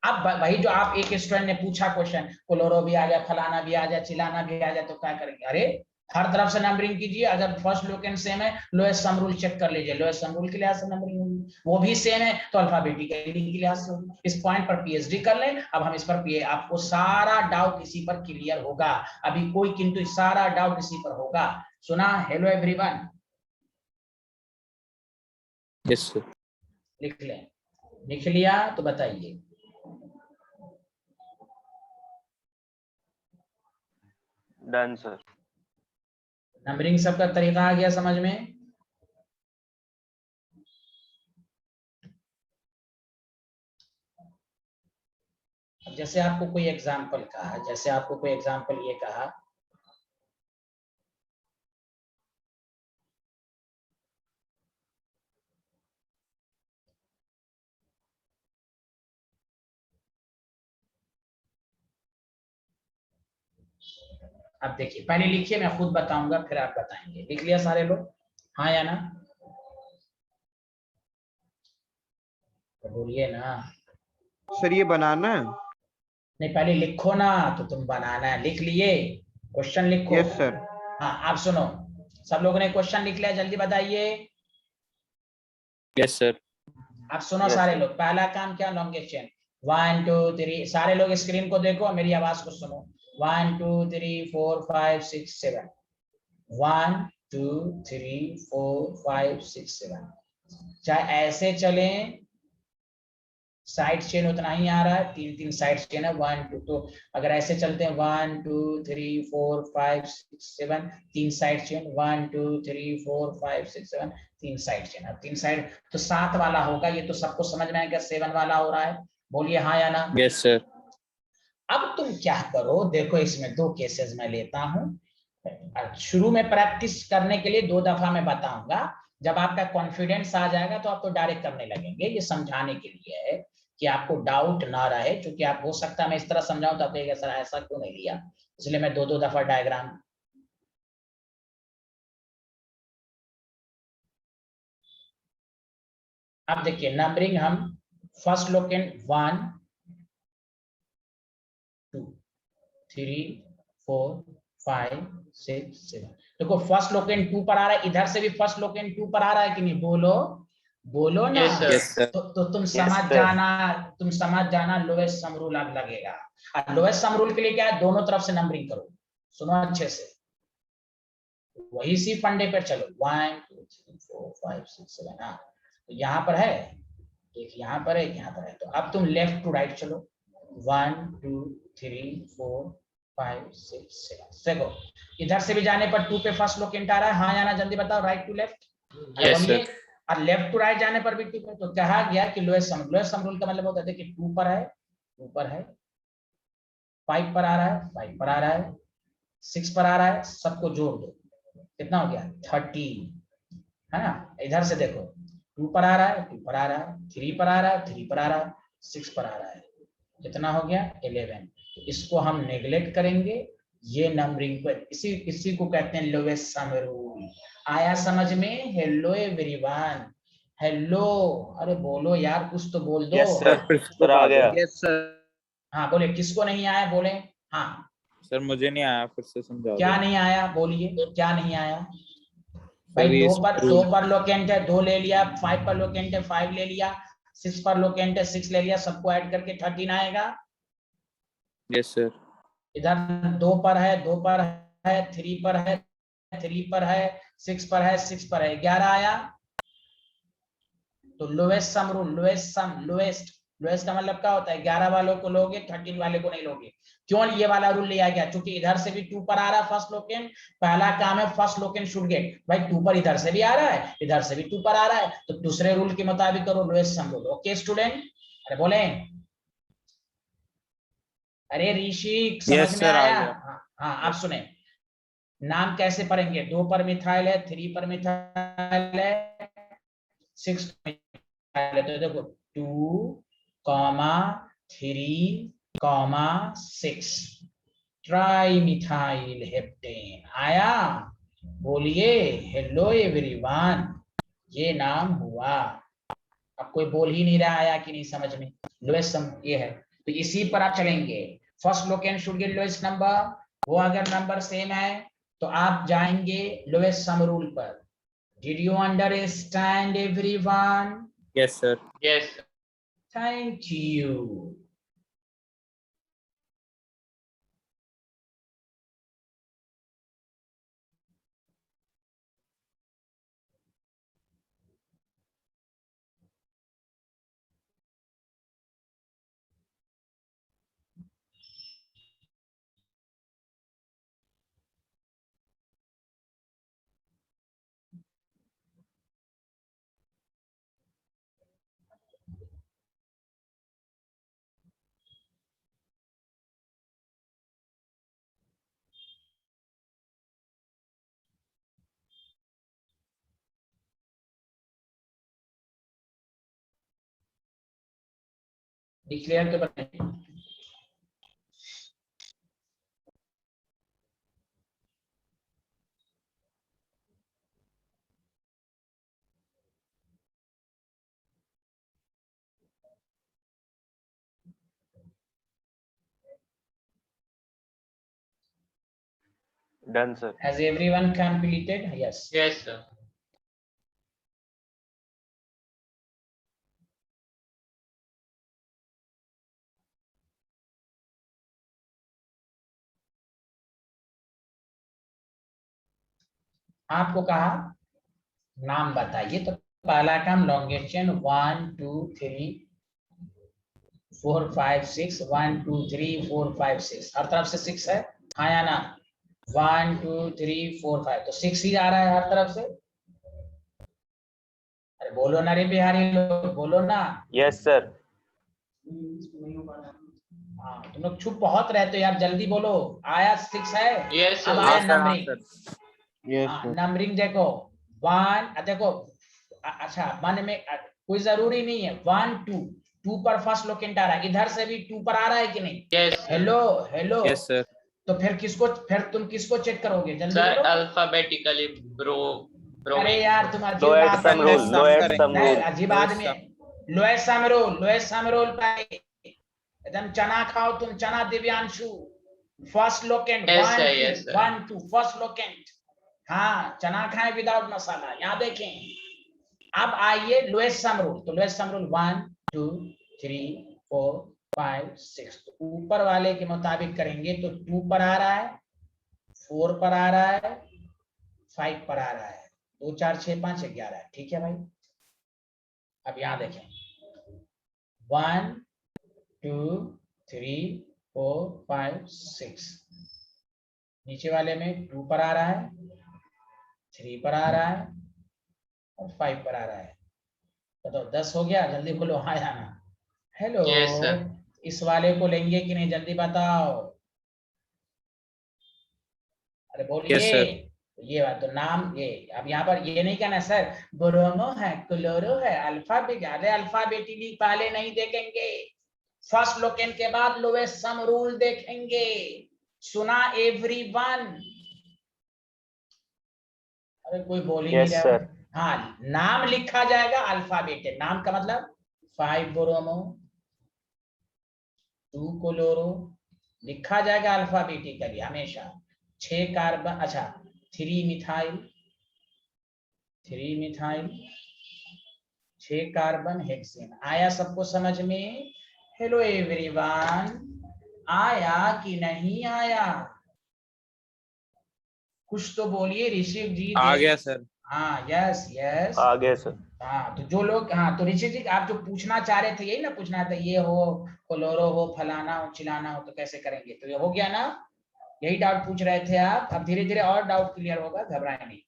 अब भाई जो आप एक स्टूडेंट ने पूछा क्वेश्चन, क्लोरो भी आ जाए, फलाना भी आ जाए, चिलाना भी आ जाए, तो क्या करेंगे? अरे हर तरफ से नंबरिंग कीजिए, अगर फर्स्ट लोकेंट सेम है लोएस्ट सम रूल चेक कर लीजिए, लोएस्ट सम रूल के लिहाज से नंबरिंग होगी, वो भी सेम है तो अल्फाबेटिकली के लिहाज से होगी। इस पॉइंट पर पीएचडी कर लें। अब हम इस पर आपको सारा डाउट इसी पर क्लियर होगा, अभी कोई किंतु, सारा डाउट इसी पर होगा। सुना? Hello everyone. Yes sir. लिख लें, लिख लिया तो बताइए। Done sir. नंबरिंग सबका तरीका आ गया समझ में? जैसे आपको कोई एग्जाम्पल कहा, जैसे आपको कोई एग्जाम्पल ये कहा, अब देखिए, पहले लिखिए, मैं खुद बताऊंगा फिर आप बताएंगे। लिख लिया सारे लोग? हाँ या ना? तो बोलिए ना। सर ये बनाना है? नहीं, पहले लिखो ना, तो तुम बनाना है। लिख लिए? क्वेश्चन लिखो। Yes sir. हाँ, आप सुनो, सब लोगों ने क्वेश्चन लिख लिया, जल्दी बताइए। Yes sir. आप सुनो Yes, सारे sir. लोग, पहला काम क्या? Longest chain. 1 2 3, सारे लोग स्क्रीन को देखो, मेरी आवाज को सुनो। 1 2 3 4 5 6 7, 1 2 3 4 5 6 7। चाहे ऐसे चलें साइड चेन उतना ही आ रहा है, 3 साइड चेन है, 1 2, तो अगर ऐसे चलते हैं 1 2 3 4 5 6 7, 3 साइड चेन, 1 2 3 4 5 6 7, 3 साइड चेन। अब 3 साइड तो 7 वाला होगा, ये तो सबको समझ में आएगा 7 वाला हो रहा है, बोलिए हाँ या ना। Yes sir. अब तुम क्या करो, देखो इसमें 2 केसेस मैं लेता हूं, शुरू में प्रैक्टिस करने के लिए 2 दफा मैं बताऊंगा, जब आपका कॉन्फिडेंस आ जाएगा तो आप तो डायरेक्ट करने लगेंगे। ये समझाने के लिए है कि आपको डाउट ना रहे, क्योंकि आप हो सकता है मैं इस तरह समझाऊं तो आप कहेंगे सर ऐसा क्यों नहीं लिया, इसलिए मैं 2 दफा डायग्राम। अब देखिए नंबरिंग, हम फर्स्ट लोकेंट 1 2 3 4 5 6 7, देखो फर्स्ट लोकेंट 2 पर आ रहा है, इधर से भी फर्स्ट लोकेंट 2 पर आ रहा है कि नहीं, बोलो बोलो ना। Yes, sir. Yes sir. तो तुम Yes, समझ sir. जाना, तुम समझ जाना लोएस्ट सम रूल अब लगेगा। और लोएस्ट सम रूल के लिए क्या है, दोनों तरफ से नंबरिंग करो, सुनो अच्छे से, वही सी फंडे पर चलो, 1 2 3 4 5 6 7। हाँ तो यहाँ पर है, एक यहाँ पर है, एक यहाँ पर है, तो अब तुम लेफ्ट टू राइट चलो, 1 2 3 4 5 6 7। देखो इधर से भी जाने पर 2 पे फर्स्ट लोकेंट आ रहा है, हाँ या ना जल्दी बताओ, राइट टू लेफ्ट। Yes, बोलिए। और लेफ्ट टू राइट जाने पर भी 2 पे, तो कहा गया कि लोएस्ट सम रूल का मतलब होता है कि 2 पर है, 2 पर है, 5 पर आ रहा है, 5 पर आ रहा है, 6 पर आ रहा है, सबको जोड़ दो, कितना हो गया 13, है ना। इधर से देखो 2 पर आ रहा है, 2 पर आ रहा है, 3 पर आ रहा है, 3 पर आ रहा है, 6 पर आ रहा है, कितना हो गया 11। तो इसको हम नेग्लेक्ट करेंगे, ये नंबरिंग पर, इसी को कहते हैं लोएस्ट सम रूल। आया समझ में? हेलो एवरीवन, हेलो, अरे बोलो यार, कुछ तो बोल दो। Yes, sir. फिर सर आ गया। Yes sir. हाँ बोले, किसको नहीं आया बोले। हाँ सर मुझे नहीं आया, फिर से समझा क्या दो। नहीं आया, बोलिए क्या नहीं आया भाई। सर ये 2 पर लोकेंट है, 2 ले लिया, 5 पर लोकेंट है, 5 ले लिया, 6 पर लोकेंट है, 6 ले लिया, सबको ऐड करके 13 आएगा। Yes sir. इधर 2 पर है, 2 पर है, 3 पर है, 3 पर है, 6 पर है, 6 पर है, 11 आया। तो लोएस्ट सम रूल, लोएस्ट सम, लोएस्ट, लोएस्ट का मतलब क्या होता है, 11 वालों को लोगे, 13 वाले को नहीं लोगे। क्यों ये वाला रूल लिया गया, क्योंकि इधर से भी 2 पर आ रहा है फर्स्ट लोकेंट, पहला काम है फर्स्ट लोकेंट शुड गेट, भाई 2 पर इधर से भी आ रहा है, इधर से भी 2 पर आ रहा है, तो दूसरे रूल के मुताबिक करो, lowest sum rule. Okay student, अरे बोले, अरे ऋषि समझ यस में सर आ आया। गया। हाँ हाँ, आप सुने, नाम कैसे पढ़ेंगे, 2 पर मिथाइल है, 3 पर मिथाइल है, 6 पर मिथाइल है, तो देखो 2 3 6 ट्राई मिथाइल हेप्टेन आया। बोलिए हेलो एवरीवन, ये नाम हुआ। अब कोई बोल ही नहीं रहा, आया कि नहीं समझ में, लोएस्ट सम ये है, तो इसी पर आप चलेंगे। First locant should get lowest number, वो अगर नंबर सेम है तो आप जाएंगे लोएस्ट सम रूल पर। Did you understand everyone? Yes sir. yes. Thank you. Declare तो बताइए। Done, sir. Has everyone completed? Yes. Yes, sir. आपको कहा नाम बताइए, तो पहला काम लॉन्गेस्ट चेन 1 2 3 4 5 6 1 2 3 4 5 6 हर तरफ से 6 है, हाँ या ना? 1 2 3 4 5 तो 6 ही आ रहा है हर तरफ से। अरे बोलो ना रे बिहारी लोग, बोलो ना। Yes sir. हाँ तुम लोग चुप बहुत रहते हो यार, जल्दी बोलो। आया 6 है। यस अब सर। आया हाँ सर, हाँ नंबरिंग। सर। यस हाँ, सर। नंबरिंग देखो 1, देखो अच्छा मन में कोई जरूरी नहीं है 1 2 2 पर फर्स्ट लोकेंट आ रहा है, इधर से भी 2 पर आ रहा है कि नहीं? Yes hello hello. Yes sir. तो फिर तुम किसको चेक करोगे, जल्दी सर बोलो। अल्फाबेटिकली ब्रो अरे में। यार तुम अजीब लोएस्ट आदमी सम हो। रूल, लोएस्ट सम नहीं रूल। अजीब Lowest आदमी है। sum। लोएस्ट सम रूल पे एकदम चना खाओ तुम, चना Divyanshu. First locant yes 1 sir, 2 yes sir. 1 2 first locant. हाँ चना खाए विदाउट मसाला, यहाँ देखें। अब आइए लोएस्ट सम रूल, तो लोएस्ट सम रूल 1 2 3 4 5 6, तो ऊपर वाले के मुताबिक करेंगे तो 2 पर आ रहा है, 4 पर आ रहा है, 5 पर आ रहा है, 2 4 6 5 11 है, ठीक है भाई। अब यहां देखें 1 2 3 4 5 6, नीचे वाले में 2 पर आ रहा है, 3 पर आ रहा है और 5 पर आ रहा है। बताओ 10 हो गया, जल्दी बोलो हाँ या ना। Hello yes sir. इस वाले को लेंगे कि नहीं, जल्दी बताओ। अरे यस बोलिए। सर। ये बात तो नाम ये, अब यहाँ पर ये नहीं कहना सर ब्रोमो है क्लोरो है अल्फाबेट, अरे अल्फाबेटिकली पहले नहीं देखेंगे, फर्स्ट लोकेंट के बाद लोएस्ट सम रूल देखेंगे। सुना एवरीवन? अरे कोई बोल ही नहीं यस रहा। सर। हाँ नाम लिखा जाएगा अल्फाबेट, नाम का मतलब 5 ब्रोमो 2 क्लोरो लिखा जाएगा अल्फाबेटिकली हमेशा। 6 कार्बन, अच्छा 3 मिथाइल 6 कार्बन हेक्सेन। आया सबको समझ में? हेलो एवरीवन, आया कि नहीं आया? कुछ तो बोलिए ऋषिक जी। आ गया सर। हाँ यस यस। आगे सर। हाँ तो जो लोग, हाँ तो ऋषिक जी आप जो पूछना चाह रहे थे, यही ना पूछना था, ये हो क्लोरो हो फलाना हो चिलाना हो तो कैसे करेंगे, तो ये हो गया ना, यही डाउट पूछ रहे थे आप। अब धीरे धीरे और डाउट क्लियर होगा, घबराए नहीं।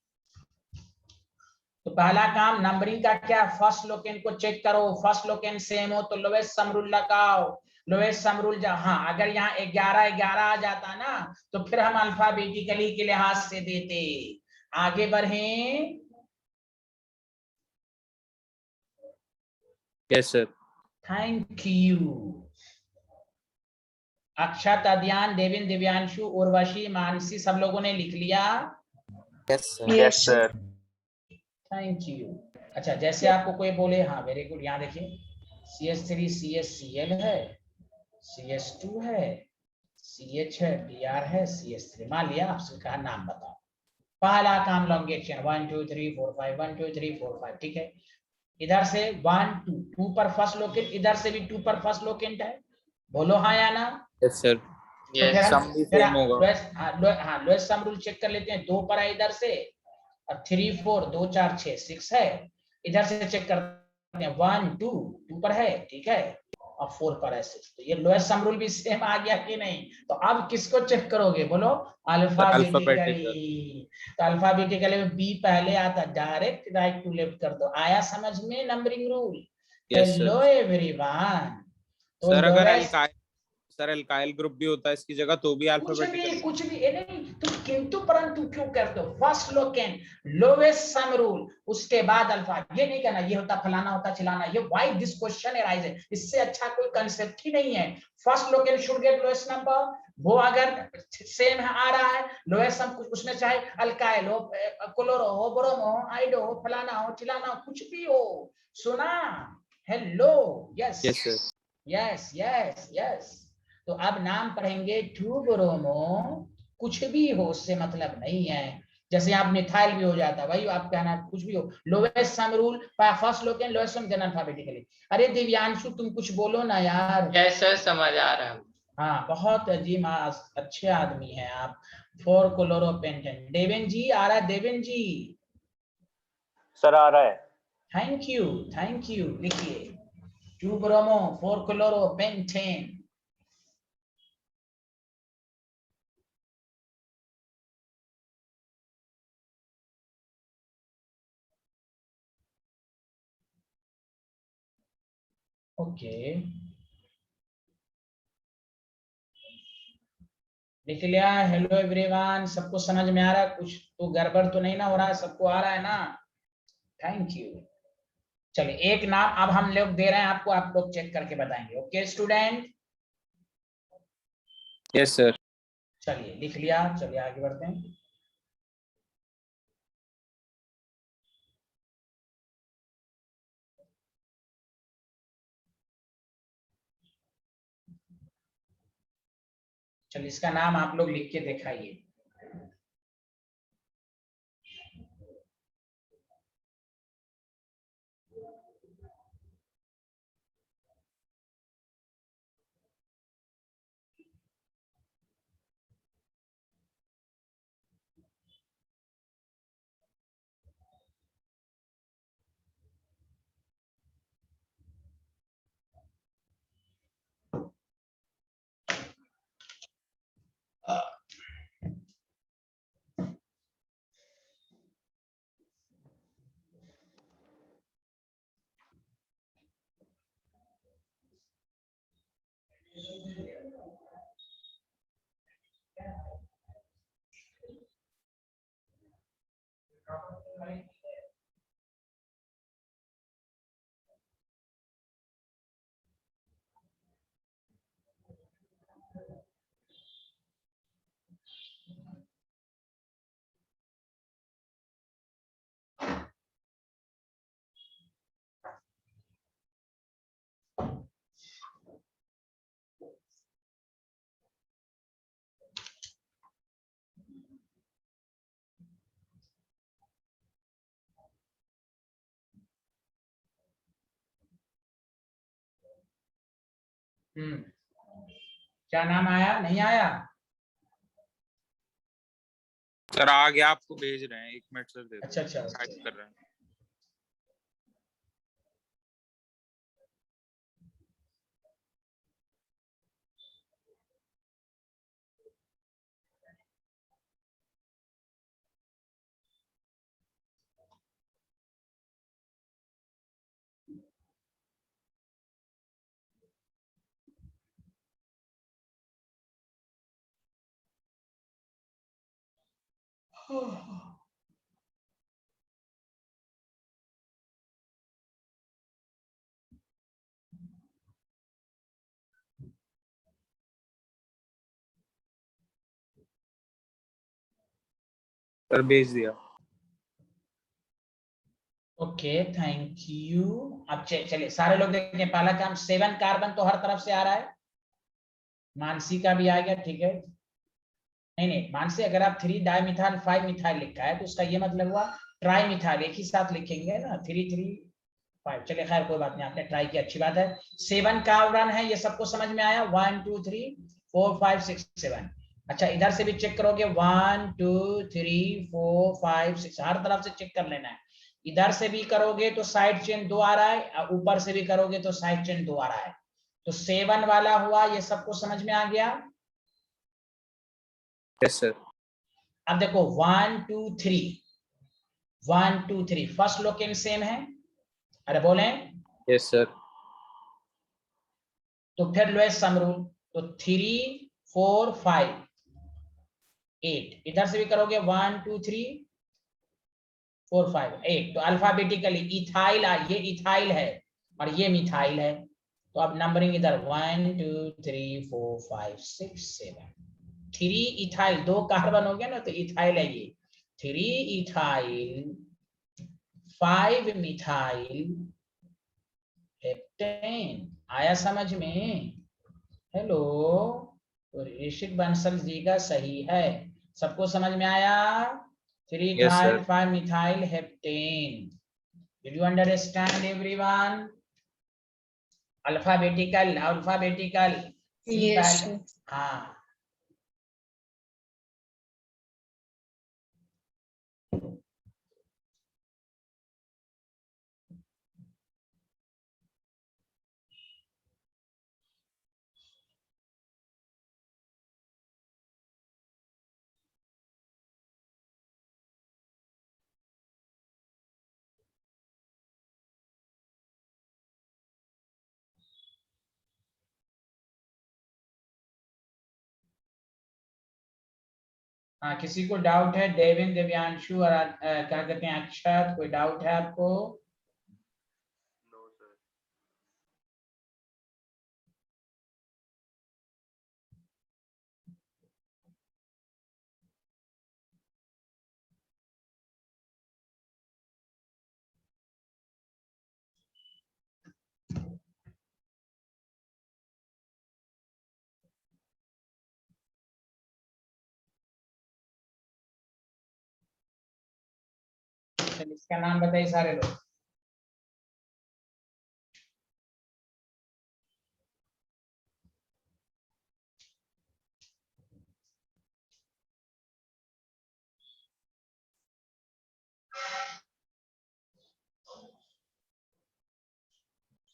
तो पहला काम नंबरिंग का क्या, फर्स्ट लोकेंट को चेक करो, फर्स्ट लोकेंट सेम हो तो लोएस्ट सम रूल लगाओ। लोएस्ट सम रूल हाँ अगर यहाँ 11 11 आ जाता ना तो फिर हम अल्फाबेटिकली के लिहाज से देते। आगे बढ़े। Yes sir. Thank you. Akshat, Adhyan, Devin, Divyanshu, Urvashi, Mansi, सब लोगों ने लिख लिया? Yes sir. Yes sir. Thank you. अच्छा जैसे आपको कोई बोले, हाँ वेरी गुड, यहाँ देखिए CH3 CHCl है, CH2 है, CH है, Br है, CH3, मान लिया आपसे कहा नाम बताओ। पहला काम लॉन्गेशन 1 2 3 4 5 1 2 3 4 5, ठीक है। इधर से 1 2 2 पर फर्स्ट लोकेंट, इधर से भी 2 पर फर्स्ट लोकेंट है, बोलो हाँ या ना? Yes sir. तो फिर यस। सम भी सेम होगा। लोएस्ट सम रूल चेक कर लेते हैं। 2 पर है इधर से और 3 4 2 4 6 6 है, इधर से चेक करते हैं 1 2 2 पर है, ठीक है, और 4 पर है 6, तो ये लोएस्ट सम रूल भी सेम आ गया कि नहीं? तो अब किसको चेक करोगे, बोलो अल्फाबेटिकल। अल्फाबेटिकली। तो अल्फाबेटिकली में बी पहले आता, डायरेक्ट राइट टू लेफ्ट कर दो। आया समझ में numbering rule? Yes sir. Hello everyone. तो सर अगर लोएस्ट, अल्काइल ग्रुप भी होता है इसकी जगह तो भी अल्फाबेटिकल। कुछ भी ये नहीं, तुम किंतु परंतु क्यों करते हो? First locant lowest sum rule, उसके बाद अल्फा, ये नहीं कहना ये होता फलाना होता चिलाना, ये व्हाई दिस क्वेश्चन अराइज है, इससे अच्छा कोई कंसेप्ट ही नहीं है। First locant should get lowest number, वो अगर सेम है आ रहा है लोएस्ट सम, कुछ उसमें चाहे अल्काइल हो, क्लोरो हो, ब्रोमो हो, आइडो हो, फलाना हो चिलाना हो, कुछ भी हो। सुना? Hello yes yes sir. Yes yes yes. तो अब नाम पढ़ेंगे 2 ब्रोमो, कुछ भी हो उससे मतलब नहीं है। जैसे आप मिथाइल भी हो जाता भाई, आप कहना कुछ भी हो, lowest sum rule first locant lowest sum then alphabetically. अरे दिव्यांशु तुम कुछ बोलो ना यार। यस सर, समझ आ रहा है। हाँ बहुत अजीब अच्छे आदमी हैं आप। 4 क्लोरोपेंटेन। देवेन जी आ रहा है, देवेन जी? सर आ रहा है। थैंक यू लिखिए। 2 ब्रोमो 4 क्लोरो पेंटेन। ओके, लिख लिया। हेलो एवरीवन, सबको समझ में आ रहा है? कुछ तो गड़बड़ तो नहीं ना हो रहा है? सबको आ रहा है ना? Thank you. चलिए, एक नाम अब हम लोग दे रहे हैं आपको, आप लोग चेक करके बताएंगे। Okay student? Yes sir. चलिए, लिख लिया। चलिए आगे बढ़ते हैं। चलिए, इसका नाम आप लोग लिख के दिखाइए। क्या नाम आया? नहीं आया? सर आ गया, आपको भेज रहे हैं, 1 मिनट सर, दे दो। अच्छा अच्छा, टाइप okay। कर रहे हैं। सर भेज दिया। Okay, thank you. अब चलिए सारे लोग देखें। पहला काम, 7 कार्बन तो हर तरफ से आ रहा है। मानसी का भी आ गया, ठीक है। नहीं नहीं मानसी, अगर आप 3 डाइमिथाइल 5 मिथाइल लिखा है तो उसका ये मतलब हुआ ट्राई मिथाइल, एक ही साथ लिखेंगे ना, 3 3 5। चलिए खैर कोई बात नहीं, आपने ट्राई किया, अच्छी बात है। 7 कार्बन है, ये सबको समझ में आया? 1 2 3 4 5 6 7। अच्छा, इधर से भी चेक करोगे, 1 2 3 4 5 6, हर तरफ से चेक कर लेना है। इधर से भी करोगे तो साइड चेन 2 आ रहा है, ऊपर से भी करोगे तो साइड चेन 2 आ रहा है। तो 7 वाला हुआ, ये सबको समझ में आ गया? Yes sir. अब देखो 1 2 3, 1 2 3 फर्स्ट लोकेन सेम है। अरे बोले? Yes sir. तो फिर लोएस्ट सम रूल, तो 3 4 5 8, इधर से भी करोगे 1 2 3 4 5 8। तो अल्फाबेटिकली इथाइल, ये इथाइल है और ये मिथाइल है। तो अब नंबरिंग इधर 1 2 3 4 5 6 7। 3 इथाइल, 2 कार्बन हो गया ना, तो इथाइल है ये। 3 इथाइल 5 मिथाइल हेप्टेन। आया समझ में? हेलो, तो ऋषिक बंसल जी का सही है। सबको समझ में आया? 3 Yes, ethyl sir. 5 methyl heptane. Did you understand everyone? Alphabetical, alphabetical. See Yes, पहले। sir. हाँ, हाँ, किसी को डाउट है? देवेंद्र, दिव्यांशु और क्या कहते हैं, अक्षत, कोई डाउट है आपको? No sir. चलिए, इसका नाम बताइए सारे लोग।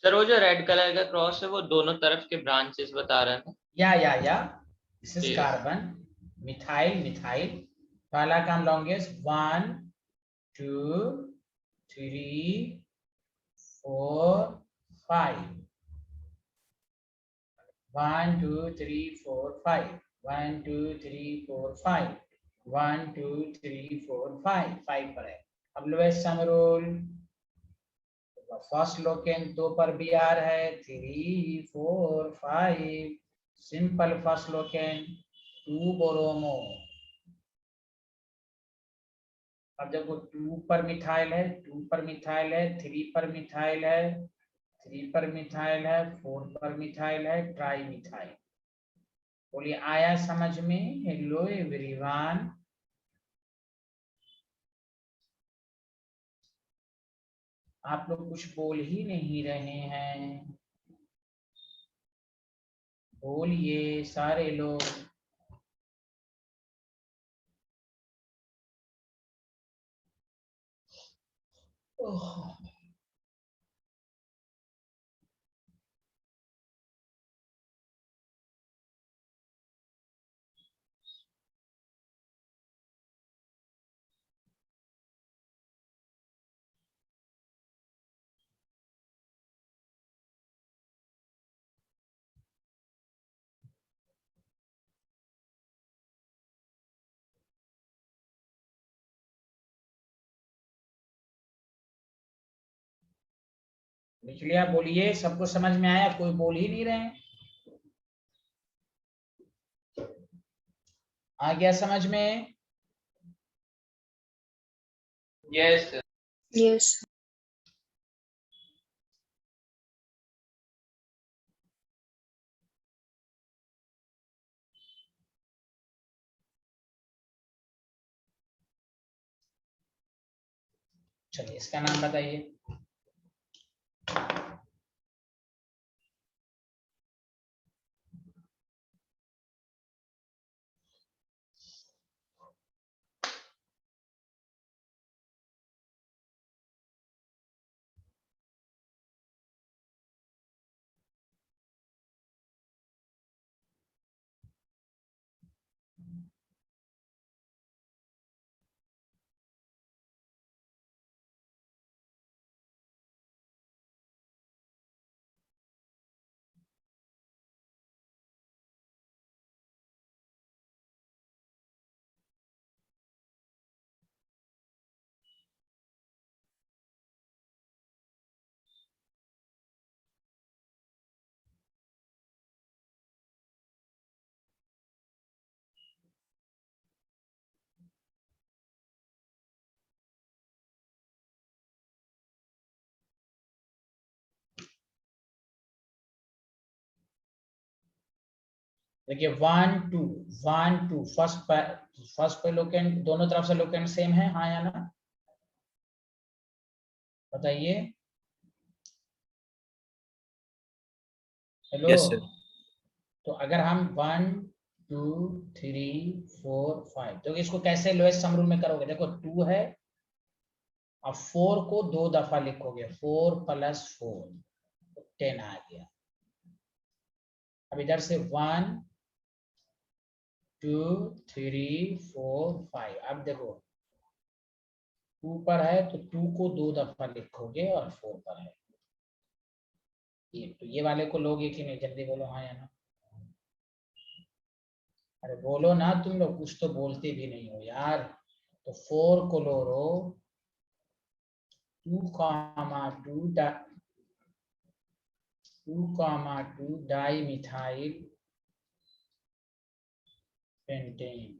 सर वो जो रेड कलर का क्रॉस है वो दोनों तरफ के ब्रांचेस बता रहे हैं। या this is Yes. Carbon, methyl, methyl. पहला काम लॉन्गेस्ट, 1 2 3 4 5, 1 2 3 4 5, 1 2 3 4 5, 1 2 3 4 5, 5 पर है। अब lowest sum rule, first Loken 2 पर बी आर है, 3 4 5, सिंपल फर्स्ट लोकेन 2 बोरोमो। अब देखो 2 पर मिथाइल है, 2 पर मिथाइल है, 3 पर मिथाइल है, 3 पर मिथाइल है, 4 पर मिथाइल है, ट्राई मिथाइल। बोलिए आया समझ में? Hello everyone. आप लोग कुछ बोल ही नहीं रहे हैं, बोलिए सारे लोग। ओह, निचलिया बोलिए, सबको समझ में आया? कोई बोल ही नहीं रहे हैं। आ गया समझ में? Yes sir. Yes. चलिए, इसका नाम बताइए। देखिए 1 2 1 2, फर्स्ट पे लोकेंट, दोनों तरफ से लोकेंट सेम है, हाँ या ना? बताइए। हेलो। Yes sir. तो अगर हम 1 2 3 4 5, तो इसको कैसे लोएस्ट सम रूल में करोगे? देखो 2 है, अब 4 को 2 दफा लिखोगे, 4 + 4 तो 10 आ गया। अब इधर से 1 2 3 4 5, अब देखो 2 पर है तो 2 को 2 दफा लिखोगे और 4 पर है। ये तो ये वाले को लोगे कि नहीं? जल्दी बोलो हाँ या ना। अरे बोलो ना तुम लोग, कुछ तो बोलते भी नहीं हो यार। तो 4 क्लोरो 2,2 डाई मिथाइल पेंटेन।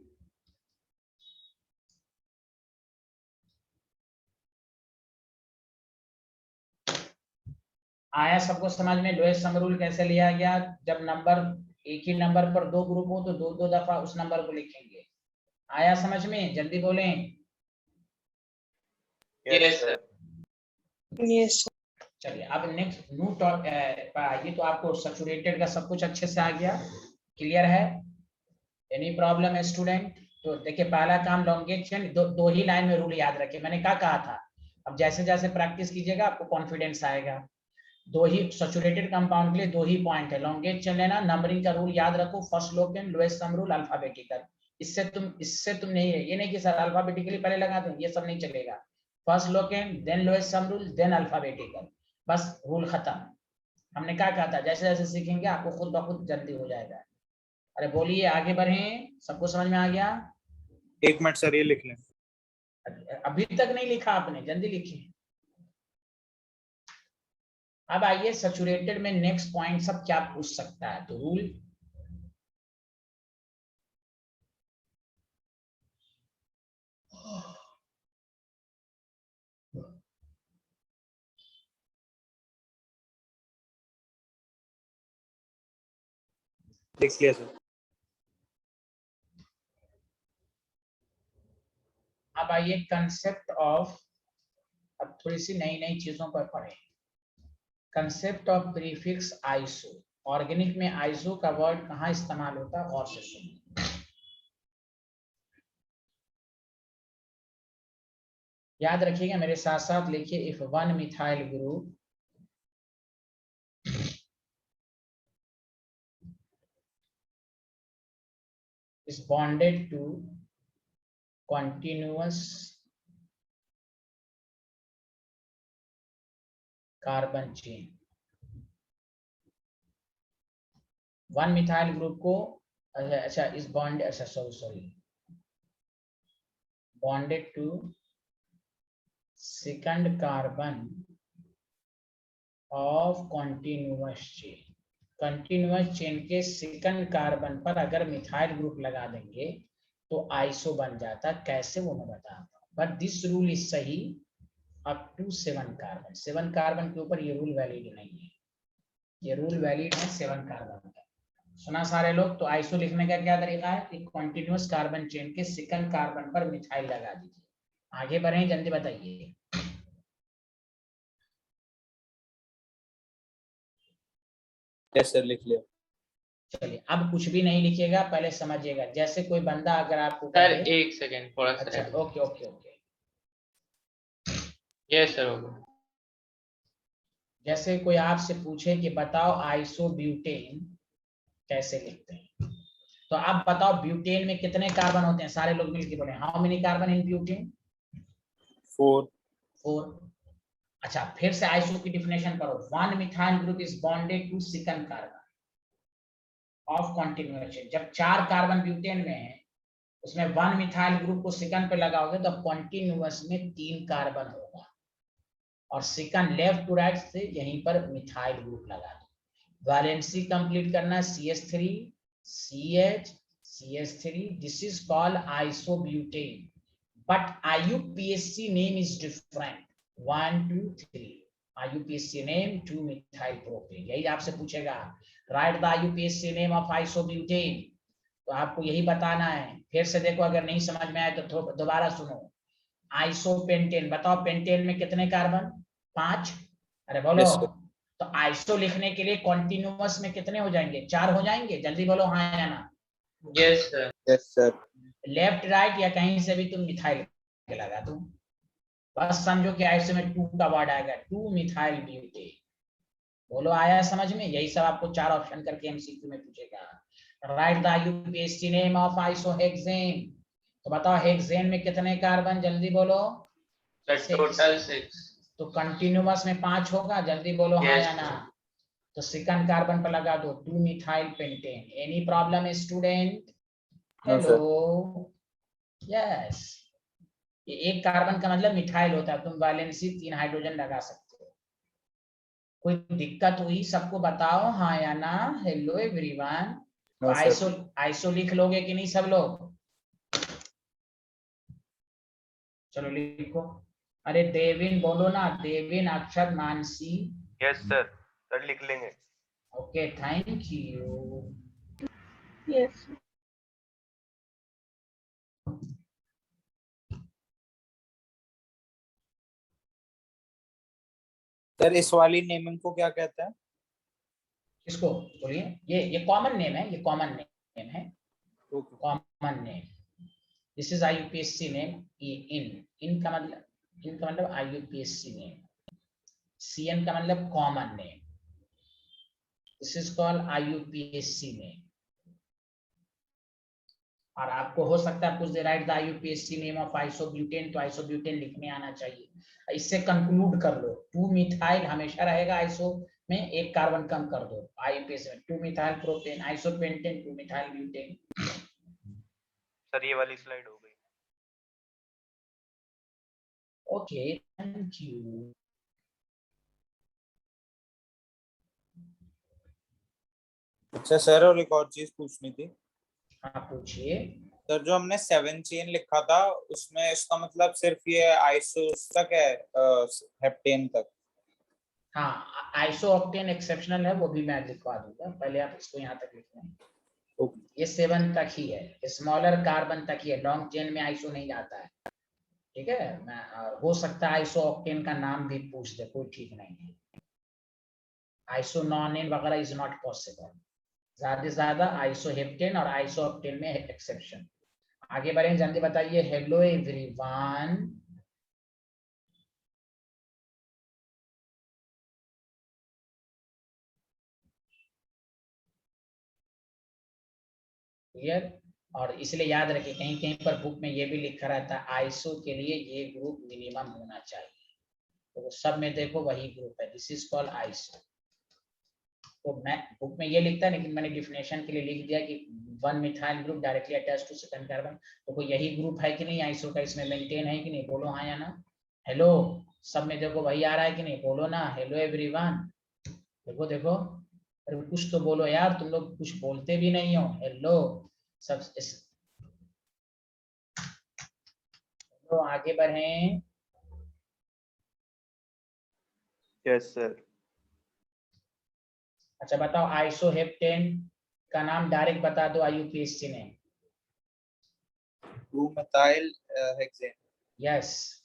आया सबको समझ में? लोएस्ट सम रूल कैसे लिया गया? जब नंबर एक ही नंबर पर दो ग्रुप हो तो दो दो दफा उस नंबर को लिखेंगे। आया समझ में? जल्दी बोलें। Yes sir. Yes. चलिए अब नेक्स्ट न्यू पर आइए। तो आपको सैचुरेटेड का सब कुछ अच्छे से आ गया, क्लियर है? एनी प्रॉब्लम है स्टूडेंट? तो देखिए पहला काम लॉन्गेस्ट चेन, दो ही लाइन में रूल याद रखिए। मैंने क्या कहा था? अब जैसे जैसे प्रैक्टिस कीजिएगा आपको कॉन्फिडेंस आएगा। दो ही सैचुरेटेड कंपाउंड के लिए दो ही पॉइंट है, लॉन्गेस्ट चेन लेना, नंबरिंग का रूल याद रखो, first Loken lowest sum rule alphabetical. इससे तुम नहीं है, ये नहीं कि सर अल्फाबेटिकली पहले लगा दूं, ये सब नहीं चलेगा। First locant then lowest sum rule then alphabetical, बस रूल खत्म। हमने क्या कहा था? जैसे जैसे सीखेंगे आपको खुद ब खुद जल्दी हो जाएगा। अरे बोलिए, आगे बढ़ें। सबको समझ में आ गया? 1 मिनट सर, ये लिख लें। अभी तक नहीं लिखा आपने, जल्दी लिखिए। अब आइए सैचुरेटेड में नेक्स्ट पॉइंट सब क्या पूछ सकता है। तो रूल लिख लिया सर। अब आइए कंसेप्ट ऑफ, अब थोड़ी सी नई नई चीजों पर पढ़े। Concept of prefix iso. Organic में आइसो का वर्ड कहाँ इस्तेमाल होता है, गौर से सुनिए। याद रखिएगा, मेरे साथ साथ लिखिए। If one methyl group is bonded to continuous carbon chain, one methyl group को अच्छा इस बॉन्ड अच्छा sorry bonded to second carbon of continuous chain. Continuous chain के सेकंड कार्बन पर अगर मिथाइल ग्रुप लगा देंगे तो आइसो बन जाता। कैसे वो मैं बताता हूँ, बट दिस रूल इज सही अप टू 7 कार्बन। 7 कार्बन के ऊपर ये रूल वैलिड नहीं है, ये रूल वैलिड है 7 कार्बन का। सुना सारे लोग? तो आइसो लिखने का क्या तरीका है कि कॉन्टिन्यूअस कार्बन चेन के सेकंड कार्बन पर मिथाइल लगा दीजिए। आगे बढ़े, जल्दी बताइए। यस सर, लिख लिया। चलिए अब कुछ भी नहीं लिखिएगा, पहले समझिएगा। जैसे कोई बंदा अगर आपको सर कहे, एक सेकेंड थोड़ा सा। अच्छा okay okay okay, yes sir, हो गया। जैसे कोई आपसे पूछे कि बताओ आइसोब्यूटेन कैसे लिखते हैं, तो आप बताओ ब्यूटेन में कितने कार्बन होते हैं? सारे लोग मिलकर बोले, how many carbon in butane? 4। अच्छा फिर से आइसो की डिफिनेशन करो। One methyl group is bonded to second carbon of continuous chain. जब 4 कार्बन ब्यूटेन में है, उसमें वन मिथाइल ग्रुप को सेकंड पे लगाओगे तो कॉन्टिन्यूअस में 3 कार्बन होगा, और सेकंड लेफ्ट टू राइट से यहीं पर मिथाइल ग्रुप लगा दो। वैलेंसी कंप्लीट करना, CH3 CH CH3, this is called isobutane, but IUPAC name is different. 1 2 3 IUPAC name 2 methyl propane. यही आपसे पूछेगा, write the IUPAC name of isobutane, तो आपको यही बताना है। फिर से देखो, अगर नहीं समझ में आए तो दोबारा सुनो। आइसोपेंटेन, बताओ पेंटेन में कितने कार्बन? 5। अरे बोलो। Yes, sir. तो आइसो लिखने के लिए कॉन्टिन्यूअस में कितने हो जाएंगे? 4 हो जाएंगे? जल्दी बोलो हाँ या ना। Yes sir. Yes sir. Left right या कहीं से भी तुम मिथाइल लगा दो, बस समझो कि आइसो में 2 का वर्ड आएगा, 2 मिथाइल ब्यूटेन। बोलो आया समझ में? यही सब आपको 4 ऑप्शन करके MCQ में पूछेगा। Write the IUPAC name of isohexane, तो बताओ हेक्सेन में कितने कार्बन? जल्दी बोलो। Sir total 6। तो कंटिन्यूअस में 5 होगा, जल्दी बोलो हाँ Yes, या ना। sir. तो सेकंड कार्बन पर लगा दो 2 methyl pentane. Any problem student? No hello, yes. ये एक कार्बन का मतलब मिथाइल होता है, तुम वैलेंसी 3 हाइड्रोजन लगा सकते हो। कोई दिक्कत हुई सबको बताओ, हाँ या ना। Hello everyone. तो नो आइसो सर। आइसो लिख लोगे कि नहीं सब लोग? चलो लिखो। अरे देविन बोलो ना, देविन, अक्षर, मानसी। यस सर, सर लिख लेंगे। Okay, thank you. Yes. Sir इस वाली नेमिंग को क्या कहते हैं? किसको? बोलिए। ये कॉमन नेम है, ये कॉमन नेम है, okay. Common name. This is IUPAC name. IN का मतलब IUPAC नेम। CN का मतलब common name. This is called IUPAC name. और आपको हो सकता है कुछ they write the IUPAC name of isobutane, तो आइसोब्यूटेन लिखने आना चाहिए। इससे कंक्लूड कर लो, 2 मिथाइल हमेशा रहेगा आइसो में, एक कार्बन कम कर दो। IUPAC में 2 methyl propane, isopentane 2 methyl butane. Sir ये वाली स्लाइड हो गई। Okay, thank you. अच्छा सर, और एक और चीज पूछनी थी। हाँ पूछिए। सर जो हमने 7 चेन लिखा था, उसमें इसका मतलब सिर्फ ये आइसोस तक है, हेप्टेन तक? हाँ, आइसो ऑक्टेन एक्सेप्शनल है, वो भी मैं लिखवा दूंगा, पहले आप इसको यहाँ तक लिख लें। ओके। ये 7 तक ही है, स्मॉलर कार्बन तक ही है, लॉन्ग चेन में आइसो नहीं जाता है। ठीक है, मैं हो सकता है आइसो ऑक्टेन का नाम भी पूछ दे, कोई ठीक नहीं है। आइसो नॉन वगैरह इज नॉट पॉसिबल। ज्यादा से ज्यादा आइसो हेप्टेन और आइसो ऑक्टेन में एक्सेप्शन। आगे बढ़े, जल्दी बताइए। Hello everyone. क्लियर? और इसलिए याद रखिए, कहीं कहीं पर बुक में ये भी लिखा रहता है आइसो के लिए ये ग्रुप मिनिमम होना चाहिए, तो सब में देखो वही ग्रुप है, दिस इज कॉल्ड आइसो। तो मैं बुक में ये लिखता है, लेकिन मैंने डिफिनेशन के लिए लिख दिया कि 1 methyl group directly attached to second carbon. तो कोई यही ग्रुप है कि नहीं आइसो का, इसमें मेंटेन है कि नहीं? बोलो हाँ या ना। हेलो, सब में देखो वही आ रहा है कि नहीं? बोलो ना, हेलो एवरीवन। देखो देखो, अरे कुछ तो बोलो यार, तुम लोग कुछ बोलते भी नहीं हो। हेलो सब तो आगे बढ़ें। Yes sir. अच्छा बताओ, आइसोहेप्टेन का नाम डायरेक्ट बता दो IUPAC ने। 2 मिथाइल हेक्सेन। यस।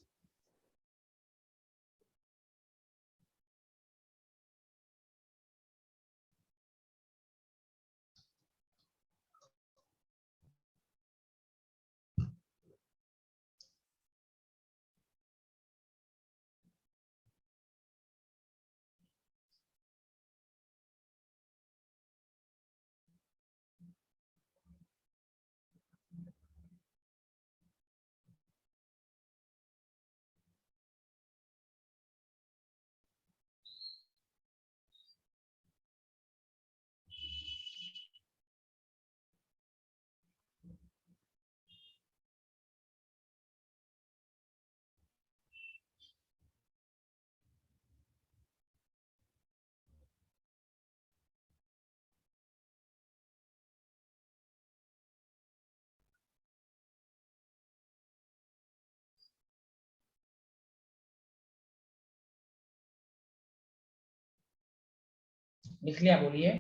लिख लिया? बोलिए।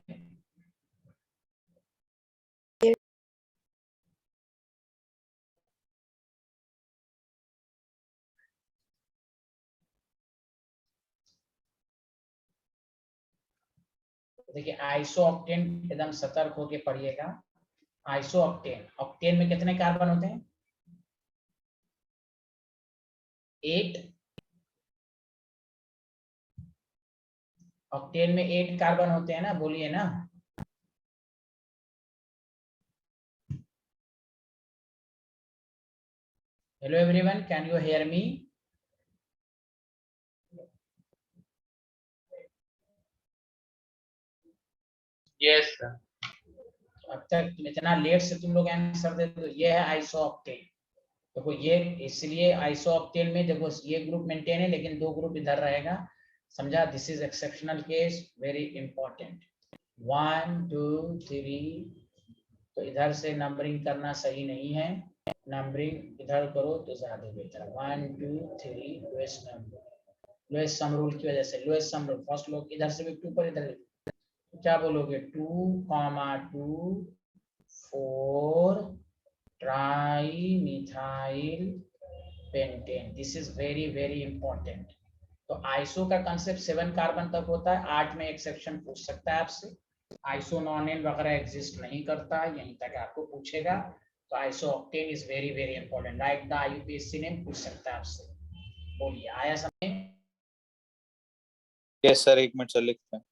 देखिए आइसो ऑक्टेन एकदम सतर्क होके पढ़िएगा। आइसो ऑक्टेन, ऑक्टेन में कितने कार्बन होते हैं? 8। ऑक्टेन में 8 कार्बन होते हैं ना, बोलिए ना। Hello everyone, can you hear me? Yes sir. अब तक इतना लेट से तुम लोग आंसर दे दो। ये है आइसोऑक्टेन। देखो ये इसलिए आइसोऑक्टेन में देखो ये ग्रुप मेंटेन है लेकिन दो ग्रुप इधर रहेगा, समझा। This is exceptional case, very important. 1 2 3, तो इधर से नंबरिंग करना सही नहीं है, नंबरिंग इधर करो तो ज्यादा बेहतर है। 1 2 3 lowest number, lowest sum rule की वजह से लोएस्ट सम रूल फर्स्ट लोग इधर से भी 2 पर इधर तो क्या बोलोगे 2, 2 4 tri methyl pentane. This is very very important. तो आइसो का कंसेप्ट 7 कार्बन तक होता है, 8 में एक्सेप्शन पूछ सकता है आपसे। आइसो नॉन एन वगैरह एग्जिस्ट नहीं करता है, यहीं तक आपको पूछेगा। तो iso octane is very very important. Right the आईयूपीएससी name पूछ सकता है आपसे। बोलिए आया समझ? यस सर, 1 मिनट सर लिखते हैं।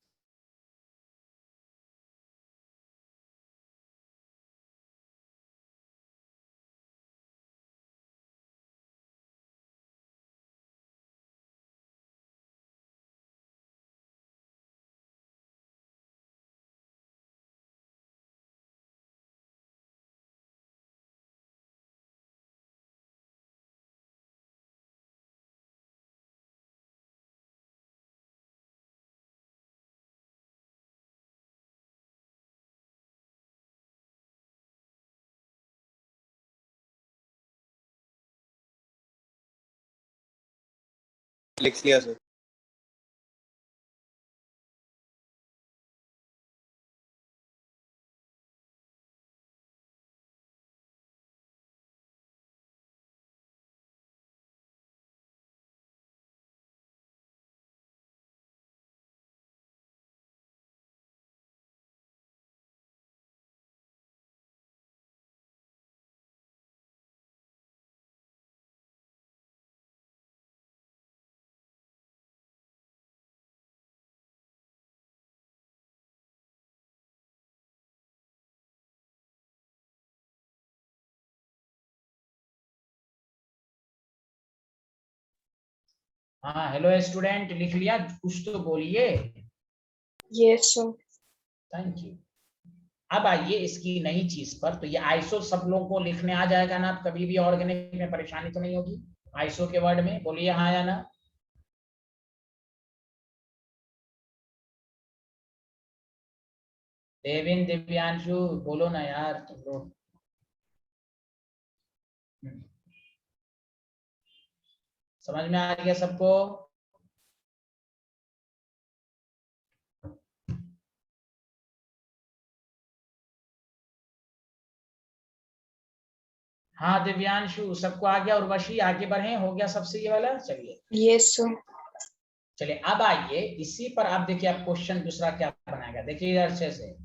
लिख लिया सर। हाँ हेलो स्टूडेंट, लिख लिया? कुछ तो बोलिए। Yes, sir. Thank you. अब आइए इसकी नई चीज पर। तो ये आइसो सब लोगों को लिखने आ जाएगा ना? कभी भी ऑर्गेनिक में परेशानी तो नहीं होगी आइसो के वर्ड में? बोलिए हाँ या ना। देविन दिव्यांशु बोलो ना यार तुम लोग। समझ में आ गया सबको? हाँ दिव्यांशु सबको आ गया। और वशी आगे बढ़े, हो गया सबसे ये वाला? चलिए Yes, sir. चलिए अब आइए इसी पर। आप देखिए आप क्वेश्चन दूसरा क्या बनाएगा, देखिए इधर अच्छे से।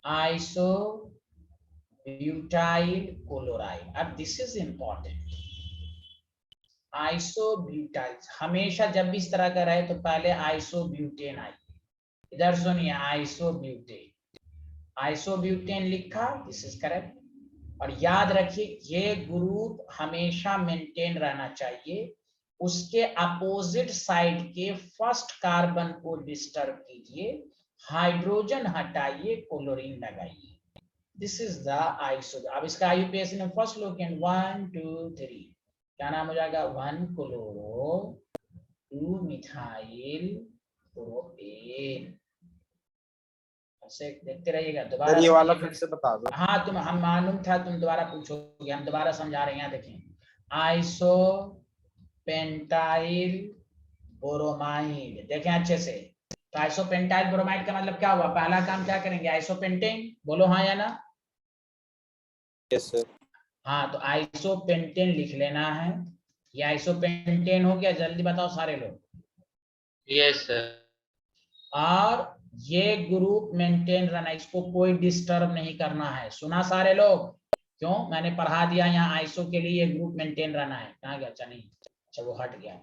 Iso butyl chloride. अब दिस इज इंपॉर्टेंट। आइसोब्यूटाइल हमेशा जब भी इस तरह का रहे तो पहले आइसोब्यूटेन आई। इधर सुनिए आइसोब्यूटेन, आइसोब्यूटेन लिखा, दिस इज करेक्ट। और याद रखिए ये ग्रुप हमेशा मेंटेन रहना चाहिए। उसके अपोजिट साइड के फर्स्ट कार्बन को डिस्टर्ब कीजिए, हाइड्रोजन हटाइए, क्लोरीन लगाइए। This is the iso. अब इसका आईयूपीएसी में फर्स्ट लोग 1 2 3 क्या नाम हो जाएगा? 1 क्लोरो, 2 मिथाइल प्रोपेन। ऐसे देखते रहिएगा। दोबारा ये वाला समझिएगा। फिर से बता दो। हाँ तुम, हम मालूम था तुम दोबारा पूछोगे, हम दोबारा समझा रहे हैं। देखें आइसो पेंटाइल बोरोमाइड, देखें अच्छे से। तो आइसो पेंटाइल बोरोमाइड का मतलब क्या हुआ? पहला काम क्या करेंगे? Iso pentane. बोलो हाँ या ना। Yes sir. हाँ तो आइसो पेंटेन लिख लेना है। ये आइसो पेंटेन हो गया, जल्दी बताओ सारे लोग। Yes sir. और ये ग्रुप मेंटेन रहना, इसको कोई डिस्टर्ब नहीं करना है। सुना सारे लोग? क्यों? मैंने पढ़ा दिया यहाँ आइसो के लिए ये ग्रुप मेंटेन रहना है। कहाँ गया? अच्छा नहीं, अच्छा वो हट गया।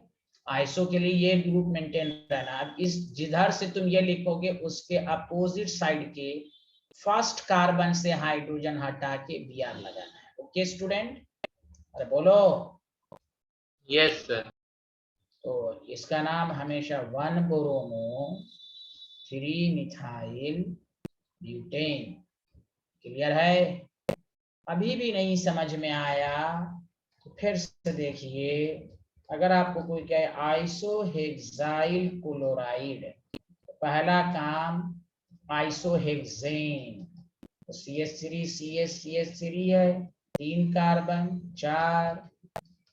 आइसो के लिए ये ग्रुप मेंटेन रहना। अब इस जिधर से तुम ये लिखोगे उसके अपोजिट साइड के फर्स्ट कार्बन से हाइड्रोजन हटा के Br लगाना है। Okay student? अरे बोलो। Yes sir. तो इसका नाम हमेशा 1 ब्रोमो 3 मिथाइल ब्यूटेन। क्लियर है? अभी भी नहीं समझ में आया तो फिर से देखिए, अगर आपको कोई कहे आइसोहेक्साइल क्लोराइड, तो पहला काम आइसोहेक्सेन, तो CH3 CH3 है, 3 कार्बन, 4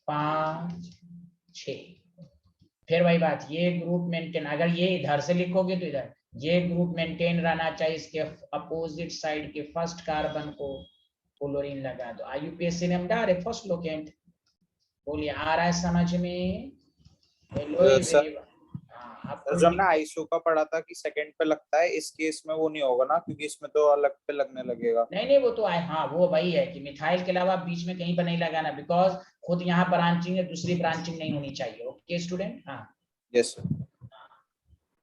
5 6। फिर वही बात, ये ग्रुप मेंटेन, अगर ये इधर से लिखोगे तो इधर ये ग्रुप मेंटेन रहना चाहिए, इसके अपोजिट साइड के फर्स्ट कार्बन को क्लोरीन लगा दो, IUPAC ने हम डाले फर्स्ट लोकेंट। बोलिए आ रहा है समझ में? हेलो सर, आप जो हमने आइसो का पढ़ा था कि सेकंड पे लगता है, इस केस में वो नहीं होगा ना, क्योंकि इसमें तो अलग पे लगने लगेगा। नहीं वो तो हाँ, वो वही है कि मिथाइल के अलावा बीच में कहीं पर नहीं लगाना, बिकॉज खुद यहाँ ब्रांचिंग है, दूसरी ब्रांचिंग नहीं होनी चाहिए। Okay student? हाँ, यस सर।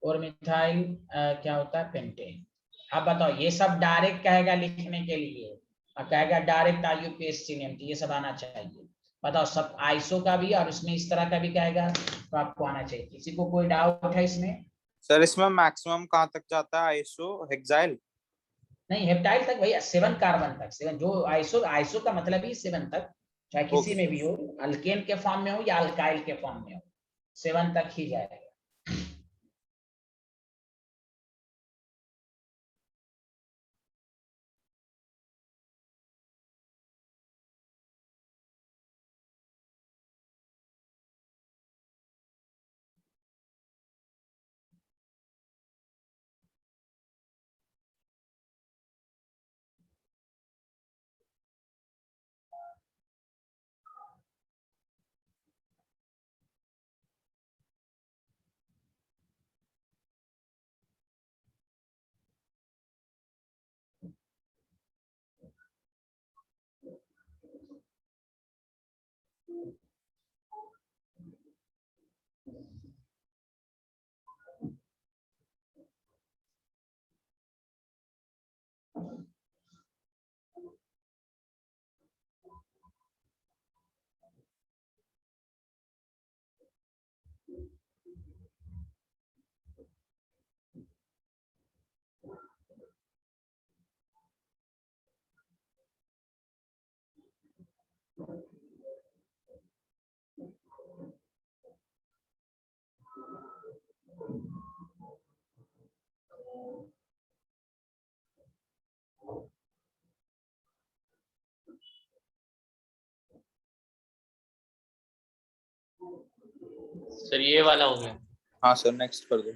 और मिथाइल क्या होता है? पेंटेन। अब बताओ, ये सब डायरेक्ट कहेगा लिखने के लिए, और कहेगा डायरेक्ट IUPAC नेम, तो ये सब आना चाहिए। बताओ, सब आइसो का भी और उसमें इस तरह का भी कहेगा, तो आपको आना चाहिए। किसी को कोई डाउट है इसमें? सर इसमें मैक्सिमम कहाँ तक जाता है आइसो हेक्साइल? नहीं, हेप्टाइल तक भैया, 7 कार्बन तक, 7 जो आइसो का मतलब ही 7 तक, चाहे किसी में भी हो, अल्केन के फॉर्म में हो या अल्काइल के फॉर्म में हो, 7 तक ही जाएगा। सर ये वाला हो गया। हाँ सर, नेक्स्ट कर दो।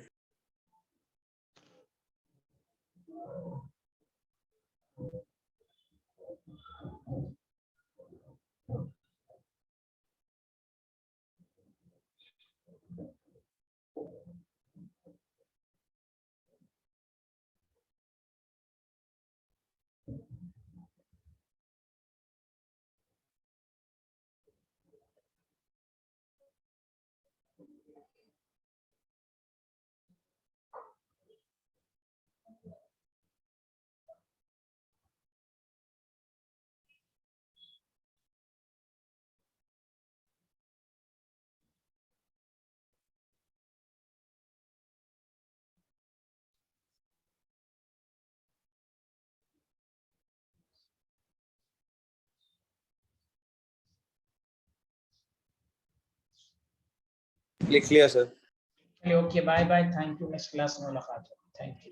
लिख लिया sir. Okay, bye bye, thank you, next class में मुलाकात हो। Thank you.